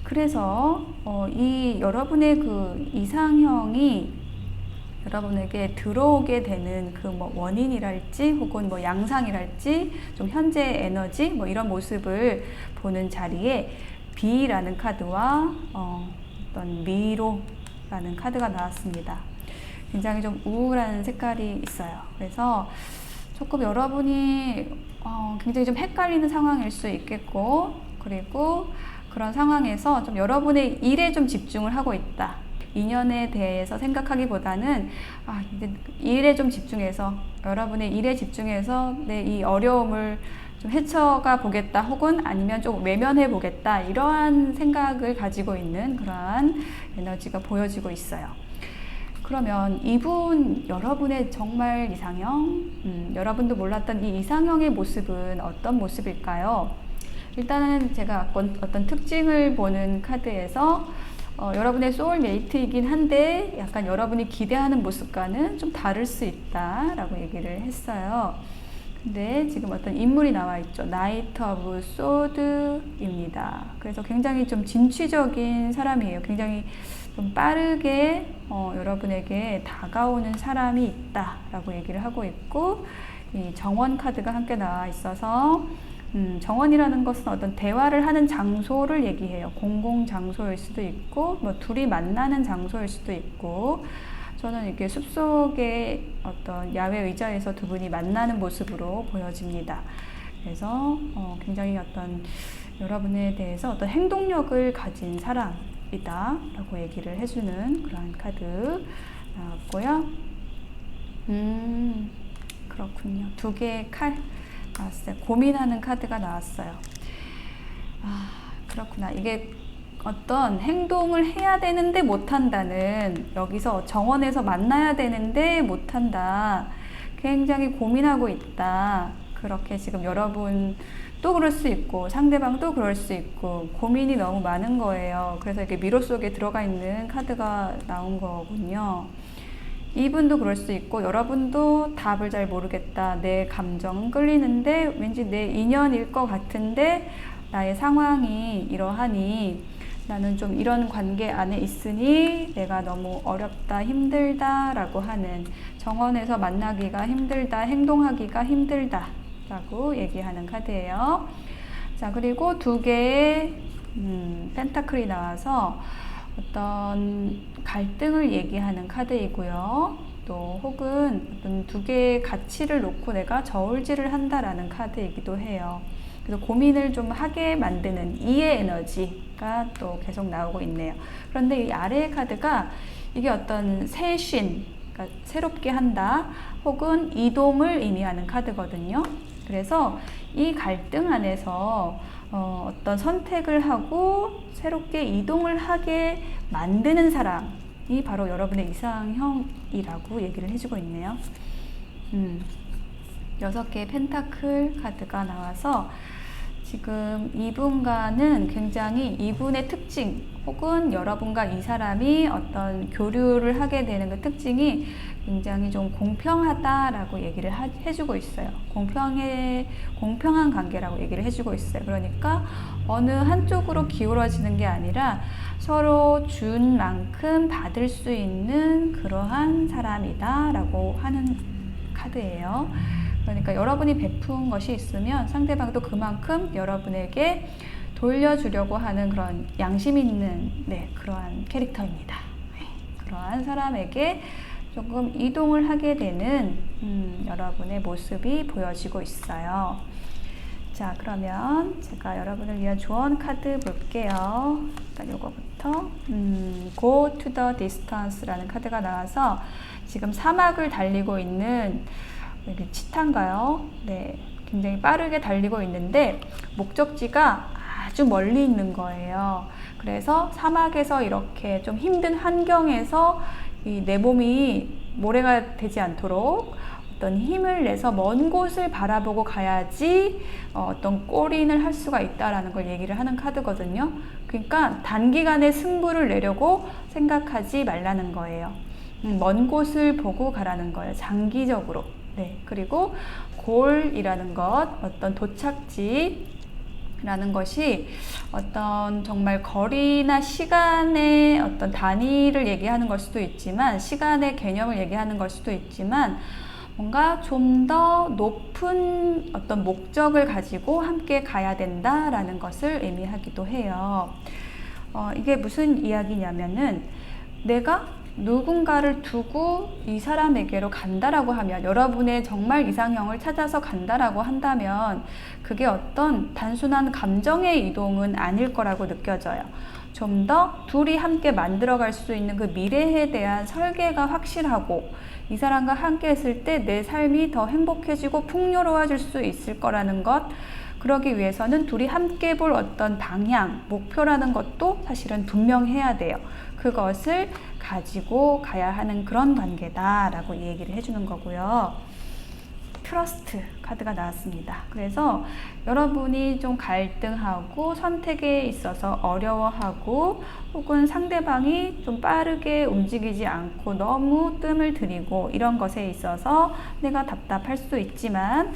그래서 이 여러분의 그 이상형이 여러분에게 들어오게 되는 그 뭐 원인이랄지 혹은 뭐 양상이랄지 좀 현재 에너지 이런 모습을 보는 자리에 B라는 카드와 어떤 미로라는 카드가 나왔습니다. 굉장히 좀 우울한 색깔이 있어요. 그래서 조금 여러분이 굉장히 좀 헷갈리는 상황일 수 있겠고, 그리고 그런 상황에서 좀 여러분의 일에 좀 집중을 하고 있다. 인연에 대해서 생각하기보다는 이제 일에 좀 집중해서, 여러분의 일에 집중해서 내 이 어려움을 좀 헤쳐가 보겠다, 혹은 아니면 좀 외면해 보겠다, 이러한 생각을 가지고 있는 그러한 에너지가 보여지고 있어요. 그러면 이분, 여러분의 정말 이상형, 여러분도 몰랐던 이 이상형의 모습은 어떤 모습일까요? 일단은 제가 어떤 특징을 보는 카드에서 여러분의 소울메이트이긴 한데 약간 여러분이 기대하는 모습과는 좀 다를 수 있다라고 얘기를 했어요. 근데 지금 어떤 인물이 나와 있죠. 나이트 오브 소드입니다. 그래서 굉장히 좀 진취적인 사람이에요. 굉장히 좀 빠르게 여러분에게 다가오는 사람이 있다라고 얘기를 하고 있고, 이 정원 카드가 함께 나와 있어서 정원이라는 것은 어떤 대화를 하는 장소를 얘기해요. 공공 장소일 수도 있고, 뭐 둘이 만나는 장소일 수도 있고, 저는 이렇게 숲속의 어떤 야외 의자에서 두 분이 만나는 모습으로 보여집니다. 그래서 굉장히 어떤 여러분에 대해서 어떤 행동력을 가진 사람이다 라고 얘기를 해주는 그런 카드 나왔고요. 그렇군요. 두 개의 칼 나왔어요. 고민하는 카드가 나왔어요. 그렇구나. 이게 어떤 행동을 해야 되는데 못한다는, 여기서 정원에서 만나야 되는데 못한다, 굉장히 고민하고 있다, 그렇게 지금 여러분도 그럴 수 있고 상대방도 그럴 수 있고 고민이 너무 많은 거예요. 그래서 이렇게 미로 속에 들어가 있는 카드가 나온 거군요. 이분도 그럴 수 있고 여러분도 답을 잘 모르겠다, 내 감정은 끌리는데 왠지 내 인연일 것 같은데 나의 상황이 이러하니 나는 좀 이런 관계 안에 있으니 내가 너무 어렵다, 힘들다 라고 하는, 정원에서 만나기가 힘들다, 행동하기가 힘들다 라고 얘기하는 카드예요. 자, 그리고 두 개의 펜타클이 나와서 어떤 갈등을 얘기하는 카드이고요. 또 혹은 어떤 두 개의 가치를 놓고 내가 저울질을 한다라는 카드이기도 해요. 그래서 고민을 좀 하게 만드는 이의 에너지가 또 계속 나오고 있네요. 그런데 이 아래의 카드가 이게 어떤 새신, 그러니까 새롭게 한다, 혹은 이동을 의미하는 카드거든요. 그래서 이 갈등 안에서 어떤 선택을 하고 새롭게 이동을 하게 만드는 사람이 바로 여러분의 이상형이라고 얘기를 해주고 있네요. 6개의 펜타클 카드가 나와서 지금 이분과는 굉장히 이분의 특징, 혹은 여러분과 이 사람이 어떤 교류를 하게 되는 그 특징이 굉장히 좀 공평하다라고 얘기를 해주고 있어요. 공평한 관계라고 얘기를 해주고 있어요. 그러니까 어느 한쪽으로 기울어지는 게 아니라 서로 준 만큼 받을 수 있는 그러한 사람이다라고 하는 카드예요. 그러니까 여러분이 베푼 것이 있으면 상대방도 그만큼 여러분에게 돌려주려고 하는 그런 양심 있는 그러한 캐릭터입니다. 그러한 사람에게 조금 이동을 하게 되는 여러분의 모습이 보여지고 있어요. 자, 그러면 제가 여러분을 위한 조언 카드 볼게요. 일단 요거부터 Go to the distance라는 카드가 나와서 지금 사막을 달리고 있는, 여기 치타인가요? 네, 굉장히 빠르게 달리고 있는데 목적지가 아주 멀리 있는 거예요. 그래서 사막에서 이렇게 좀 힘든 환경에서 내 몸이 모래가 되지 않도록 어떤 힘을 내서 먼 곳을 바라보고 가야지 어떤 골인을 할 수가 있다라는 걸 얘기를 하는 카드거든요. 그러니까 단기간에 승부를 내려고 생각하지 말라는 거예요. 먼 곳을 보고 가라는 거예요. 장기적으로. 네, 그리고 골이라는 것, 어떤 도착지라는 것이 어떤 정말 거리나 시간의 어떤 단위를 얘기하는 걸 수도 있지만, 시간의 개념을 얘기하는 걸 수도 있지만, 뭔가 좀 더 높은 어떤 목적을 가지고 함께 가야 된다라는 것을 의미하기도 해요. 이게 무슨 이야기냐면은, 내가 누군가를 두고 이 사람에게로 간다라고 하면, 여러분의 정말 이상형을 찾아서 간다라고 한다면 그게 어떤 단순한 감정의 이동은 아닐 거라고 느껴져요. 좀 더 둘이 함께 만들어갈 수 있는 그 미래에 대한 설계가 확실하고, 이 사람과 함께 했을 때 내 삶이 더 행복해지고 풍요로워질 수 있을 거라는 것, 그러기 위해서는 둘이 함께 볼 어떤 방향, 목표라는 것도 사실은 분명해야 돼요. 그것을 가지고 가야 하는 그런 관계다라고 얘기를 해주는 거고요. 트러스트 카드가 나왔습니다. 그래서 여러분이 좀 갈등하고 선택에 있어서 어려워하고, 혹은 상대방이 좀 빠르게 움직이지 않고 너무 뜸을 들이고 이런 것에 있어서 내가 답답할 수 있지만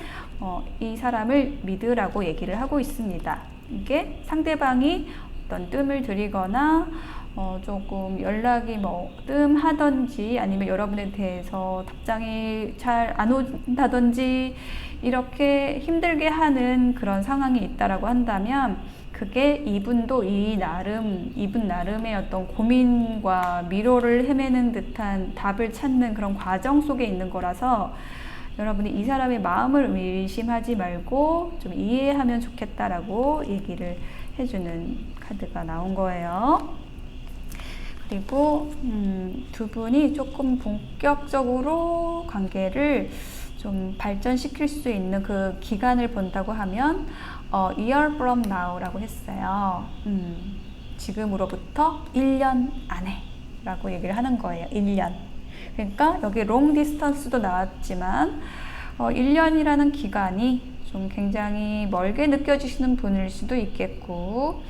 이 사람을 믿으라고 얘기를 하고 있습니다. 이게 상대방이 어떤 뜸을 들이거나 조금 연락이 뭐 뜸하던지 아니면 여러분에 대해서 답장이 잘 안 온다든지 이렇게 힘들게 하는 그런 상황이 있다라고 한다면 그게 이분 나름의 어떤 고민과 미로를 헤매는 듯한 답을 찾는 그런 과정 속에 있는 거라서 여러분이 이 사람의 마음을 의심하지 말고 좀 이해하면 좋겠다라고 얘기를 해주는 카드가 나온 거예요. 그리고 두 분이 조금 본격적으로 관계를 좀 발전시킬 수 있는 그 기간을 본다고 하면 year from now라고 했어요. 지금으로부터 1년 안에 라고 얘기를 하는 거예요. 1년. 그러니까 여기 long distance도 나왔지만 1년이라는 기간이 좀 굉장히 멀게 느껴지시는 분일 수도 있겠고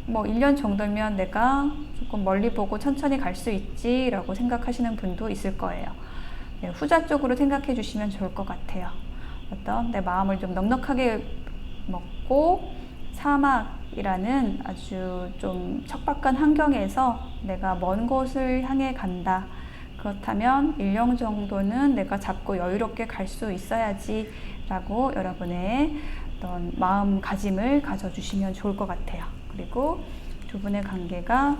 뭐 1년 정도면 내가 조금 멀리 보고 천천히 갈 수 있지 라고 생각하시는 분도 있을 거예요. 네, 후자 쪽으로 생각해 주시면 좋을 것 같아요. 어떤 내 마음을 좀 넉넉하게 먹고 사막이라는 아주 좀 척박한 환경에서 내가 먼 곳을 향해 간다. 그렇다면 1년 정도는 내가 잡고 여유롭게 갈 수 있어야지 라고 여러분의 어떤 마음가짐을 가져주시면 좋을 것 같아요. 그리고 두 분의 관계가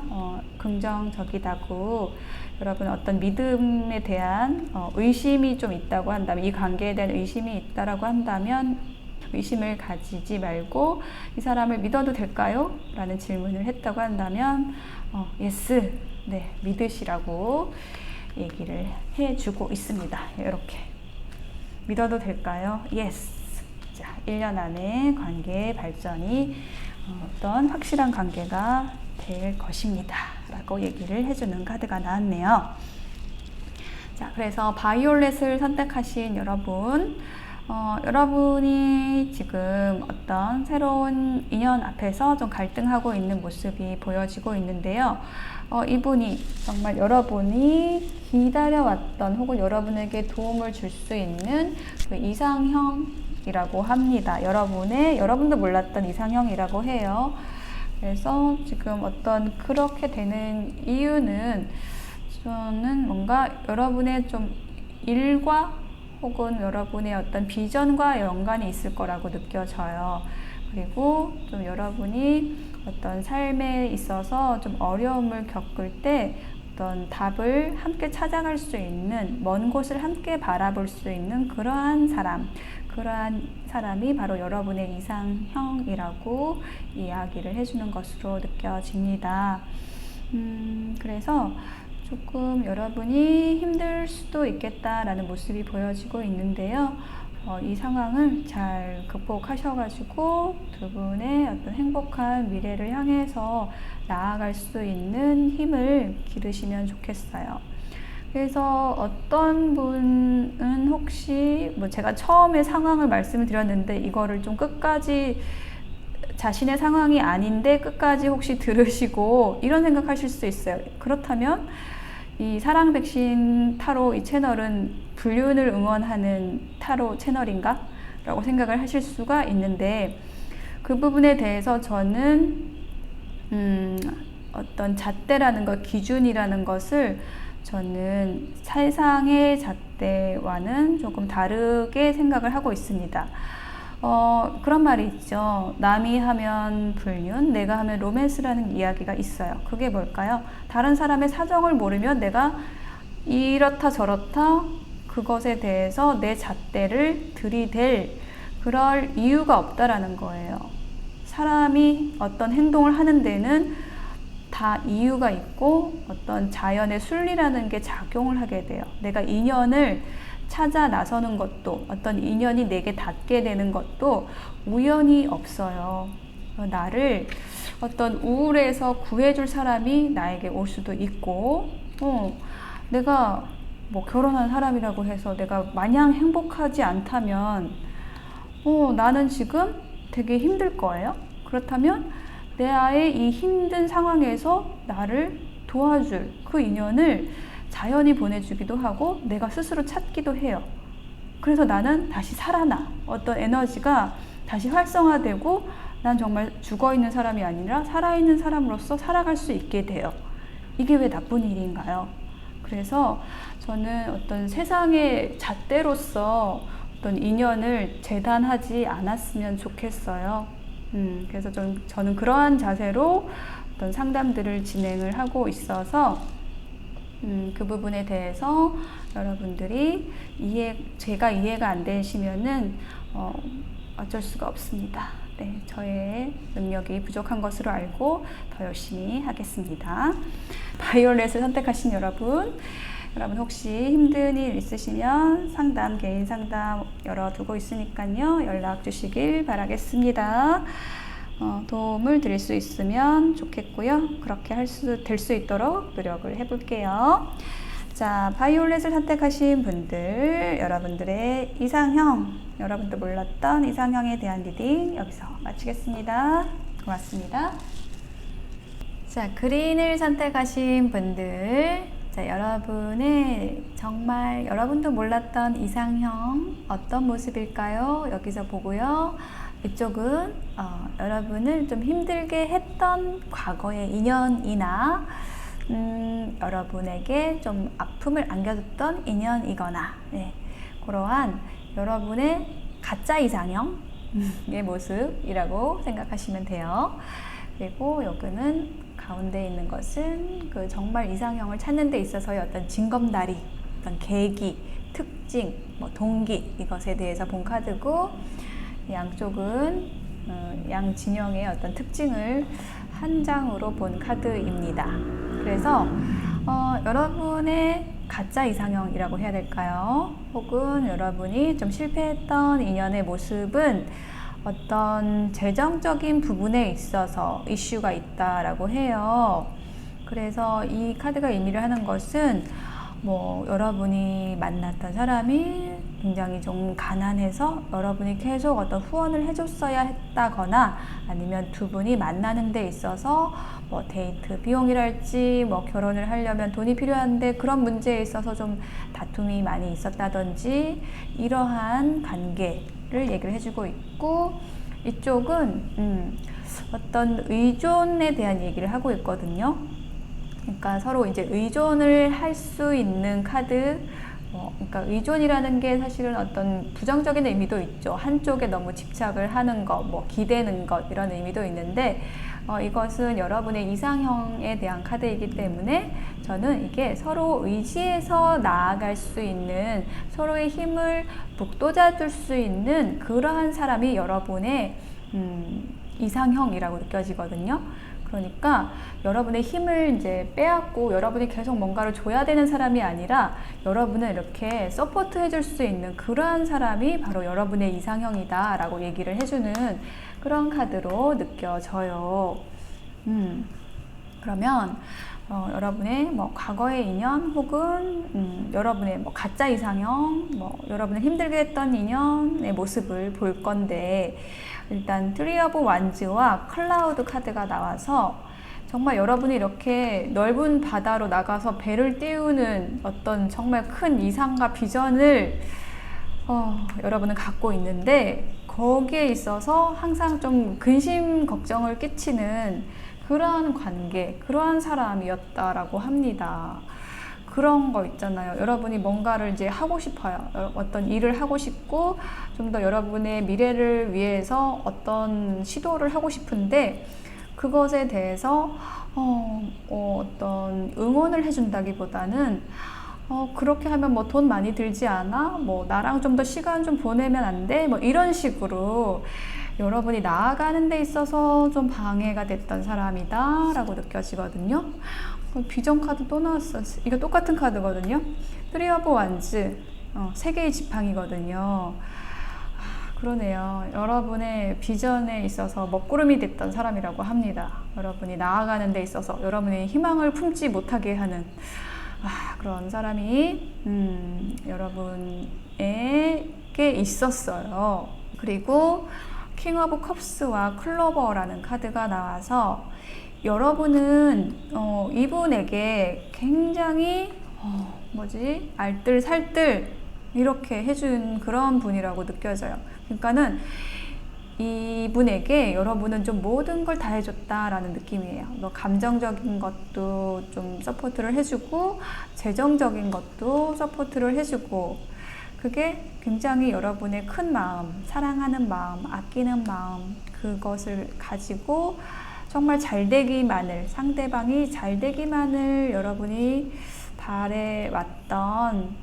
긍정적이다고 여러분 어떤 믿음에 대한 의심이 좀 있다고 한다면 이 관계에 대한 의심이 있다라고 한다면 의심을 가지지 말고 이 사람을 믿어도 될까요? 라는 질문을 했다고 한다면 yes, 네, 믿으시라고 얘기를 해주고 있습니다. 이렇게 믿어도 될까요? yes. 자, 1년 안에 관계의 발전이 어떤 확실한 관계가 될 것입니다. 라고 얘기를 해주는 카드가 나왔네요. 자, 그래서 바이올렛을 선택하신 여러분, 여러분이 지금 어떤 새로운 인연 앞에서 좀 갈등하고 있는 모습이 보여지고 있는데요. 이분이 정말 여러분이 기다려왔던 혹은 여러분에게 도움을 줄 수 있는 그 이상형이라고 합니다. 여러분도 몰랐던 이상형이라고 해요. 그래서 지금 어떤 그렇게 되는 이유는 저는 뭔가 여러분의 좀 일과 혹은 여러분의 어떤 비전과 연관이 있을 거라고 느껴져요. 그리고 좀 여러분이 어떤 삶에 있어서 좀 어려움을 겪을 때 어떤 답을 함께 찾아갈 수 있는 먼 곳을 함께 바라볼 수 있는 그러한 사람이 바로 여러분의 이상형이라고 이야기를 해주는 것으로 느껴집니다. 그래서 조금 여러분이 힘들 수도 있겠다라는 모습이 보여지고 있는데요. 이 상황을 잘 극복하셔가지고 두 분의 어떤 행복한 미래를 향해서 나아갈 수 있는 힘을 기르시면 좋겠어요. 그래서 어떤 분은 혹시 제가 처음에 상황을 말씀을 드렸는데 이거를 좀 끝까지 자신의 상황이 아닌데 끝까지 혹시 들으시고 이런 생각하실 수 있어요. 그렇다면 이 사랑 백신 타로 이 채널은 불륜을 응원하는 타로 채널인가? 라고 생각을 하실 수가 있는데 그 부분에 대해서 저는 어떤 잣대라는 것, 기준이라는 것을 저는 세상의 잣대와는 조금 다르게 생각을 하고 있습니다. 그런 말이 있죠. 남이 하면 불륜, 내가 하면 로맨스라는 이야기가 있어요. 그게 뭘까요? 다른 사람의 사정을 모르면 내가 이렇다 저렇다 그것에 대해서 내 잣대를 들이댈 그럴 이유가 없다라는 거예요. 사람이 어떤 행동을 하는 데는 다 이유가 있고 어떤 자연의 순리라는 게 작용을 하게 돼요. 내가 인연을 찾아 나서는 것도 어떤 인연이 내게 닿게 되는 것도 우연이 없어요. 나를 어떤 우울에서 구해줄 사람이 나에게 올 수도 있고 내가 뭐 결혼한 사람이라고 해서 내가 마냥 행복하지 않다면 나는 지금 되게 힘들 거예요. 그렇다면 나의 이 힘든 상황에서 나를 도와줄 그 인연을 자연이 보내주기도 하고 내가 스스로 찾기도 해요. 그래서 나는 다시 살아나. 어떤 에너지가 다시 활성화되고 난 정말 죽어있는 사람이 아니라 살아있는 사람으로서 살아갈 수 있게 돼요. 이게 왜 나쁜 일인가요? 그래서 저는 어떤 세상의 잣대로서 어떤 인연을 재단하지 않았으면 좋겠어요. 그래서 저는 그러한 자세로 어떤 상담들을 진행을 하고 있어서 그 부분에 대해서 여러분들이 제가 이해가 안 되시면은 어쩔 수가 없습니다. 네, 저의 능력이 부족한 것으로 알고 더 열심히 하겠습니다. 바이올렛을 선택하신 여러분 혹시 힘든 일 있으시면 개인 상담 열어두고 있으니까요. 연락 주시길 바라겠습니다. 도움을 드릴 수 있으면 좋겠고요. 그렇게 될 수 있도록 노력을 해볼게요. 자, 바이올렛을 선택하신 분들, 여러분들의 이상형, 여러분도 몰랐던 이상형에 대한 리딩 여기서 마치겠습니다. 고맙습니다. 자, 그린을 선택하신 분들, 자, 정말 여러분도 몰랐던 이상형 어떤 모습일까요? 여기서 보고요. 이쪽은 여러분을 좀 힘들게 했던 과거의 인연이나 여러분에게 좀 아픔을 안겨줬던 인연이거나 그러한 여러분의 가짜 이상형의 모습이라고 생각하시면 돼요. 그리고 여기는 가운데 있는 것은 그 정말 이상형을 찾는 데 있어서의 어떤 징검다리, 어떤 계기, 특징, 동기 이것에 대해서 본 카드고, 양쪽은 양 진영의 어떤 특징을 한 장으로 본 카드입니다. 그래서 여러분의 가짜 이상형이라고 해야 될까요? 혹은 여러분이 좀 실패했던 인연의 모습은 어떤 재정적인 부분에 있어서 이슈가 있다라고 해요. 그래서 이 카드가 의미를 하는 것은 여러분이 만났던 사람이 굉장히 좀 가난해서 여러분이 계속 어떤 후원을 해줬어야 했다거나, 아니면 두 분이 만나는 데 있어서 데이트 비용이랄지 결혼을 하려면 돈이 필요한데 그런 문제에 있어서 좀 다툼이 많이 있었다든지, 이러한 관계를 얘기를 해주고 있고, 이쪽은 어떤 의존에 대한 얘기를 하고 있거든요. 그러니까 서로 이제 의존을 할 수 있는 카드, 그러니까 의존이라는 게 사실은 어떤 부정적인 의미도 있죠. 한쪽에 너무 집착을 하는 것, 기대는 것, 이런 의미도 있는데, 이것은 여러분의 이상형에 대한 카드이기 때문에 저는 이게 서로 의지해서 나아갈 수 있는, 서로의 힘을 북돋아줄 수 있는 그러한 사람이 여러분의 이상형이라고 느껴지거든요. 그러니까 여러분의 힘을 이제 빼앗고 여러분이 계속 뭔가를 줘야 되는 사람이 아니라 여러분을 이렇게 서포트 해줄 수 있는 그러한 사람이 바로 여러분의 이상형이다 라고 얘기를 해주는 그런 카드로 느껴져요. 그러면 여러분의 과거의 인연, 혹은 여러분의 가짜 이상형, 여러분을 힘들게 했던 인연의 모습을 볼 건데, 일단 트리 오브 완즈와 클라우드 카드가 나와서 정말 여러분이 이렇게 넓은 바다로 나가서 배를 띄우는 어떤 정말 큰 이상과 비전을 여러분은 갖고 있는데, 거기에 있어서 항상 좀 근심 걱정을 끼치는 그러한 관계, 그러한 사람이었다라고 합니다. 그런 거 있잖아요. 여러분이 뭔가를 이제 하고 싶어요. 어떤 일을 하고 싶고, 좀 더 여러분의 미래를 위해서 어떤 시도를 하고 싶은데, 그것에 대해서 어떤 응원을 해준다기보다는 그렇게 하면 돈 많이 들지 않아? 나랑 좀 더 시간 좀 보내면 안 돼? 이런 식으로 여러분이 나아가는 데 있어서 좀 방해가 됐던 사람이다 라고 느껴지거든요. 비전 카드 또 나왔어. 이거 똑같은 카드거든요. 트리 오브 완즈, 3개의 지팡이거든요. 그러네요. 여러분의 비전에 있어서 먹구름이 됐던 사람이라고 합니다. 여러분이 나아가는 데 있어서 여러분의 희망을 품지 못하게 하는 그런 사람이 여러분에게 있었어요. 그리고 킹 오브 컵스와 클로버라는 카드가 나와서 여러분은 이분에게 굉장히 알뜰살뜰 이렇게 해준 그런 분이라고 느껴져요. 그러니까는 이분에게 여러분은 좀 모든 걸 다 해줬다라는 느낌이에요. 뭐 감정적인 것도 좀 서포트를 해주고 재정적인 것도 서포트를 해주고, 그게 굉장히 여러분의 큰 마음, 사랑하는 마음, 아끼는 마음, 그것을 가지고 정말 잘되기만을, 상대방이 잘되기만을 여러분이 바래왔던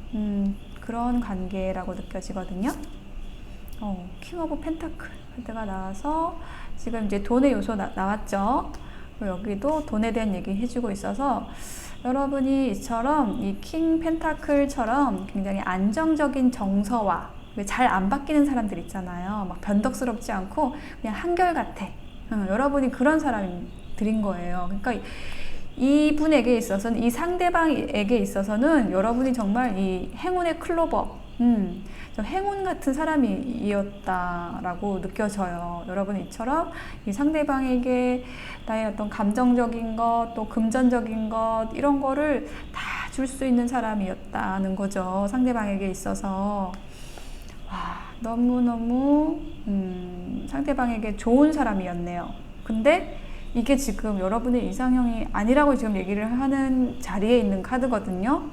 그런 관계라고 느껴지거든요. 킹 오브 펜타클 카드가 나와서 지금 이제 돈의 요소 나왔죠. 여기도 돈에 대한 얘기 해주고 있어서 여러분이 이처럼 이 킹 펜타클처럼 굉장히 안정적인 정서와 잘 안 바뀌는 사람들 있잖아요. 막 변덕스럽지 않고 그냥 한결같아. 여러분이 그런 사람들인 거예요. 그러니까 이분에게 있어서는, 이 상대방에게 있어서는 여러분이 정말 이 행운의 클로버, 좀 행운 같은 사람이었다라고 느껴져요. 여러분 이처럼 이 상대방에게 나의 어떤 감정적인 것, 또 금전적인 것, 이런 거를 다 줄 수 있는 사람이었다는 거죠. 상대방에게 있어서. 와, 너무너무 상대방에게 좋은 사람이었네요. 근데 이게 지금 여러분의 이상형이 아니라고 지금 얘기를 하는 자리에 있는 카드거든요.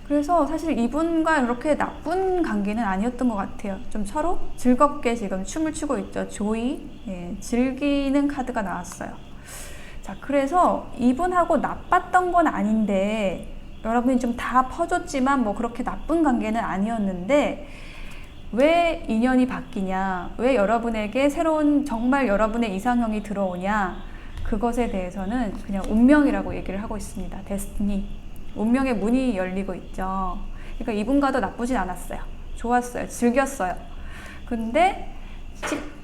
그래서 사실 이분과 이렇게 나쁜 관계는 아니었던 것 같아요. 좀 서로 즐겁게 지금 춤을 추고 있죠. 조이, 즐기는 카드가 나왔어요. 자, 그래서 이분하고 나빴던 건 아닌데, 여러분이 좀 다 퍼줬지만 뭐 그렇게 나쁜 관계는 아니었는데, 왜 인연이 바뀌냐, 왜 여러분에게 새로운 정말 여러분의 이상형이 들어오냐, 그것에 대해서는 그냥 운명이라고 얘기를 하고 있습니다. 데스티니. 운명의 문이 열리고 있죠. 그러니까 이분과도 나쁘진 않았어요. 좋았어요. 즐겼어요. 근데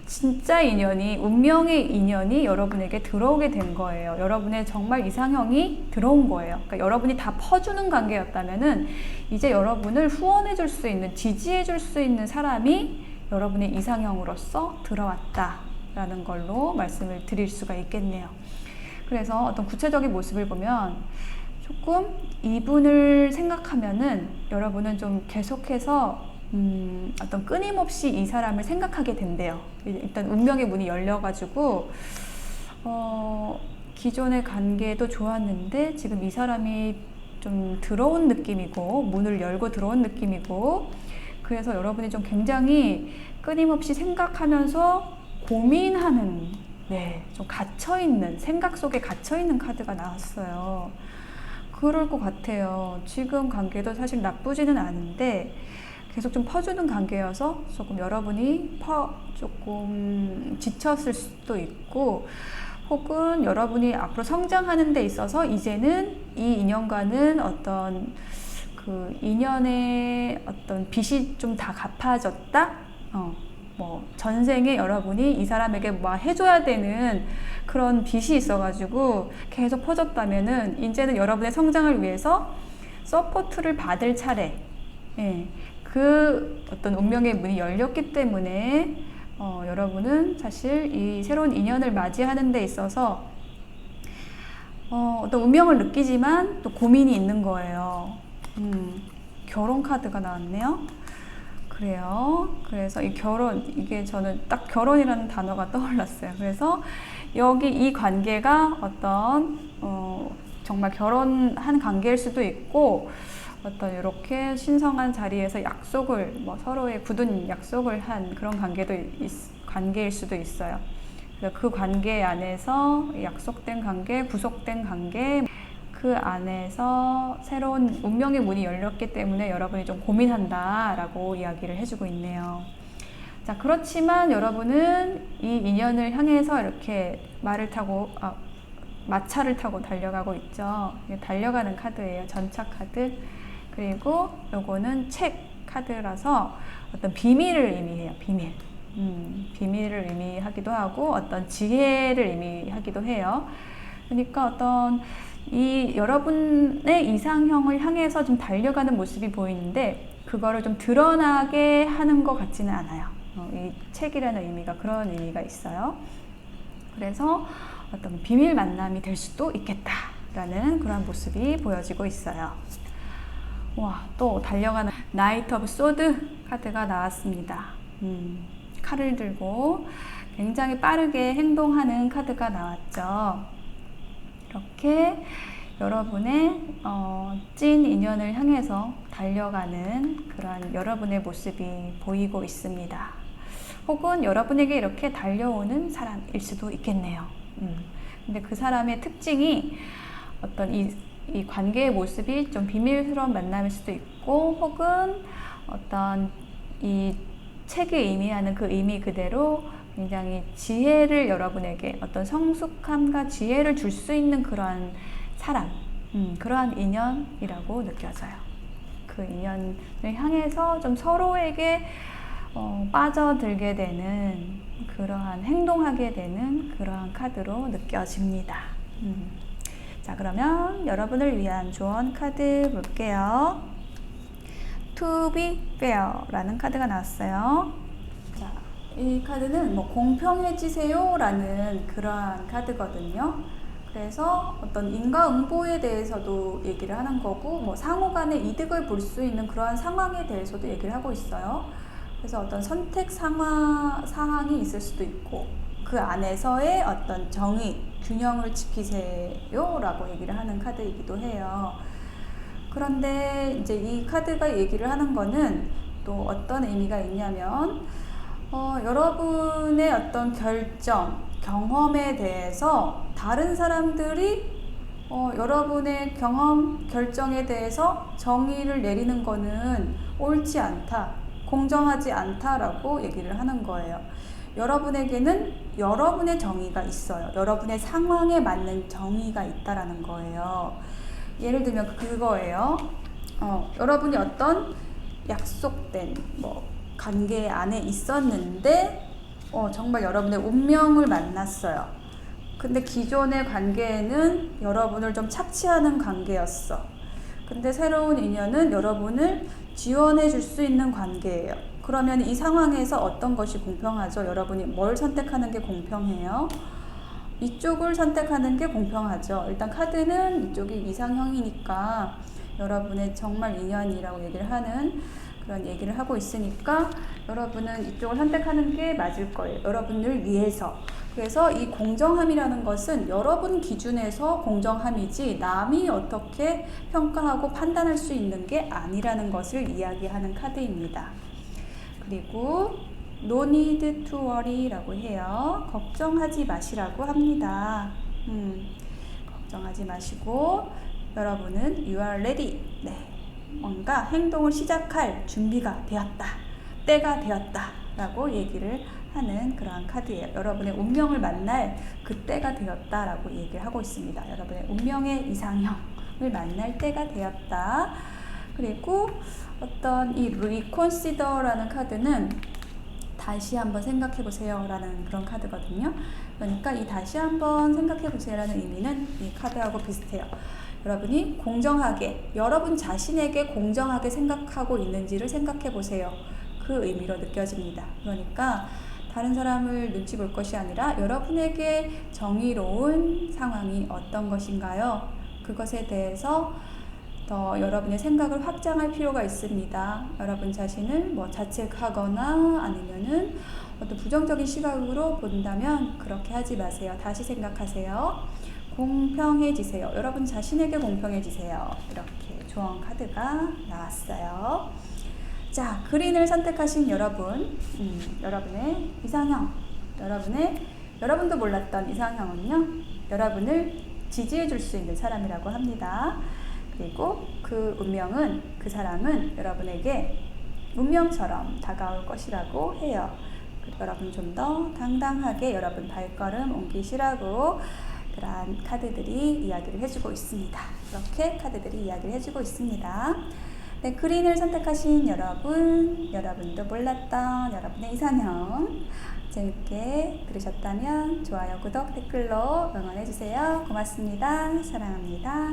진짜 인연이, 운명의 인연이 여러분에게 들어오게 된 거예요. 여러분의 정말 이상형이 들어온 거예요. 그러니까 여러분이 다 퍼주는 관계였다면은 이제 여러분을 후원해 줄 수 있는, 지지해 줄 수 있는 사람이 여러분의 이상형으로서 들어왔다라는 걸로 말씀을 드릴 수가 있겠네요. 그래서 어떤 구체적인 모습을 보면 조금 이분을 생각하면은 여러분은 좀 계속해서 어떤 끊임없이 이 사람을 생각하게 된대요. 일단 운명의 문이 열려가지고 기존의 관계도 좋았는데 지금 이 사람이 좀 들어온 느낌이고, 문을 열고 들어온 느낌이고, 그래서 여러분이 좀 굉장히 끊임없이 생각하면서 고민하는, 좀 갇혀있는, 생각 속에 갇혀있는 카드가 나왔어요. 그럴 것 같아요. 지금 관계도 사실 나쁘지는 않은데 계속 좀 퍼주는 관계여서 조금 여러분이 조금 지쳤을 수도 있고, 혹은 여러분이 앞으로 성장하는 데 있어서 이제는 이 인연과는 어떤 그 인연의 어떤 빚이 좀 다 갚아졌다? 뭐 전생에 여러분이 이 사람에게 뭐 해줘야 되는 그런 빚이 있어가지고 계속 퍼졌다면은 이제는 여러분의 성장을 위해서 서포트를 받을 차례, 그 어떤 운명의 문이 열렸기 때문에 여러분은 사실 이 새로운 인연을 맞이하는 데 있어서 어떤 운명을 느끼지만 또 고민이 있는 거예요. 결혼 카드가 나왔네요. 그래요. 그래서 이 결혼, 이게 저는 딱 결혼이라는 단어가 떠올랐어요. 그래서 여기 이 관계가 어떤 정말 결혼한 관계일 수도 있고, 어떤 이렇게 신성한 자리에서 약속을, 뭐 서로의 굳은 약속을 한 그런 관계일 수도 있어요. 그래서 그 관계 안에서 약속된 관계, 구속된 관계, 그 안에서 새로운 운명의 문이 열렸기 때문에 여러분이 좀 고민한다라고 이야기를 해주고 있네요. 자, 그렇지만 여러분은 이 인연을 향해서 이렇게 마차를 타고 달려가고 있죠. 달려가는 카드예요. 전차 카드. 그리고 요거는 책 카드라서 어떤 비밀을 의미해요. 비밀을 의미하기도 하고 어떤 지혜를 의미하기도 해요. 그러니까 어떤 여러분의 이상형을 향해서 좀 달려가는 모습이 보이는데 그거를 좀 드러나게 하는 것 같지는 않아요. 이 책이라는 의미가 그런 의미가 있어요. 그래서 어떤 비밀 만남이 될 수도 있겠다라는 그런 모습이 보여지고 있어요. 와, 또 달려가는 나이트 오브 소드 카드가 나왔습니다. 칼을 들고 굉장히 빠르게 행동하는 카드가 나왔죠. 이렇게 여러분의 찐 인연을 향해서 달려가는 그런 여러분의 모습이 보이고 있습니다. 혹은 여러분에게 이렇게 달려오는 사람일 수도 있겠네요. 근데 그 사람의 특징이 어떤 이 관계의 모습이 좀 비밀스러운 만남일 수도 있고, 혹은 어떤 이 책이 의미하는 그 의미 그대로 굉장히 지혜를 여러분에게 어떤 성숙함과 지혜를 줄 수 있는 그러한 사람, 그러한 인연이라고 느껴져요. 그 인연을 향해서 좀 서로에게 빠져들게 되는, 그러한 행동하게 되는 그러한 카드로 느껴집니다. 자, 그러면 여러분을 위한 조언 카드 볼게요. To be fair 라는 카드가 나왔어요. 자, 이 카드는 뭐 공평해지세요 라는 그러한 카드거든요. 그래서 어떤 인과응보에 대해서도 얘기를 하는 거고, 뭐 상호 간의 이득을 볼 수 있는 그러한 상황에 대해서도 얘기를 하고 있어요. 그래서 어떤 선택 사항이 있을 수도 있고, 그 안에서의 어떤 정의, 균형을 지키세요 라고 얘기를 하는 카드이기도 해요. 그런데 이제 이 카드가 얘기를 하는 거는 또 어떤 의미가 있냐면, 여러분의 어떤 결정, 경험에 대해서 다른 사람들이 여러분의 경험, 결정에 대해서 정의를 내리는 거는 옳지 않다, 공정하지 않다라고 얘기를 하는 거예요. 여러분에게는 여러분의 정의가 있어요. 여러분의 상황에 맞는 정의가 있다라는 거예요. 예를 들면 그거예요. 여러분이 어떤 약속된 관계 안에 있었는데 정말 여러분의 운명을 만났어요. 근데 기존의 관계에는 여러분을 좀 착취하는 관계였어. 근데 새로운 인연은 여러분을 지원해 줄 수 있는 관계예요. 그러면 이 상황에서 어떤 것이 공평하죠? 여러분이 뭘 선택하는 게 공평해요? 이쪽을 선택하는 게 공평하죠. 일단 카드는 이쪽이 이상형이니까 여러분의 정말 인연이라고 얘기를 하는 그런 얘기를 하고 있으니까 여러분은 이쪽을 선택하는 게 맞을 거예요. 여러분을 위해서. 그래서 이 공정함이라는 것은 여러분 기준에서 공정함이지 남이 어떻게 평가하고 판단할 수 있는 게 아니라는 것을 이야기하는 카드입니다. 그리고 No need to worry 라고 해요. 걱정하지 마시라고 합니다. 걱정하지 마시고 여러분은 You are ready. 네, 뭔가 행동을 시작할 준비가 되었다, 때가 되었다 라고 얘기를 하는 그러한 카드예요. 여러분의 운명을 만날 그 때가 되었다 라고 얘기를 하고 있습니다. 여러분의 운명의 이상형을 만날 때가 되었다. 그리고 어떤 이 reconsider라는 카드는 다시 한번 생각해 보세요 라는 그런 카드거든요. 그러니까 이 다시 한번 생각해 보세요 라는 의미는 이 카드하고 비슷해요. 여러분이 공정하게, 여러분 자신에게 공정하게 생각하고 있는지를 생각해 보세요. 그 의미로 느껴집니다. 그러니까 다른 사람을 눈치 볼 것이 아니라 여러분에게 정의로운 상황이 어떤 것인가요? 그것에 대해서 더 여러분의 생각을 확장할 필요가 있습니다. 여러분 자신을 자책하거나 아니면은 어떤 부정적인 시각으로 본다면 그렇게 하지 마세요. 다시 생각하세요. 공평해지세요. 여러분 자신에게 공평해지세요. 이렇게 조언 카드가 나왔어요. 자, 그린을 선택하신 여러분, 여러분의 이상형, 여러분도 몰랐던 이상형은요, 여러분을 지지해 줄 수 있는 사람이라고 합니다. 그리고 그 운명은, 그 사람은 여러분에게 운명처럼 다가올 것이라고 해요. 여러분 좀 더 당당하게 여러분 발걸음 옮기시라고 그러한 카드들이 이야기를 해주고 있습니다. 이렇게 카드들이 이야기를 해주고 있습니다. 네, 그린을 선택하신 여러분, 여러분도 몰랐던 여러분의 이상형 재밌게 들으셨다면 좋아요, 구독, 댓글로 응원해주세요. 고맙습니다. 사랑합니다.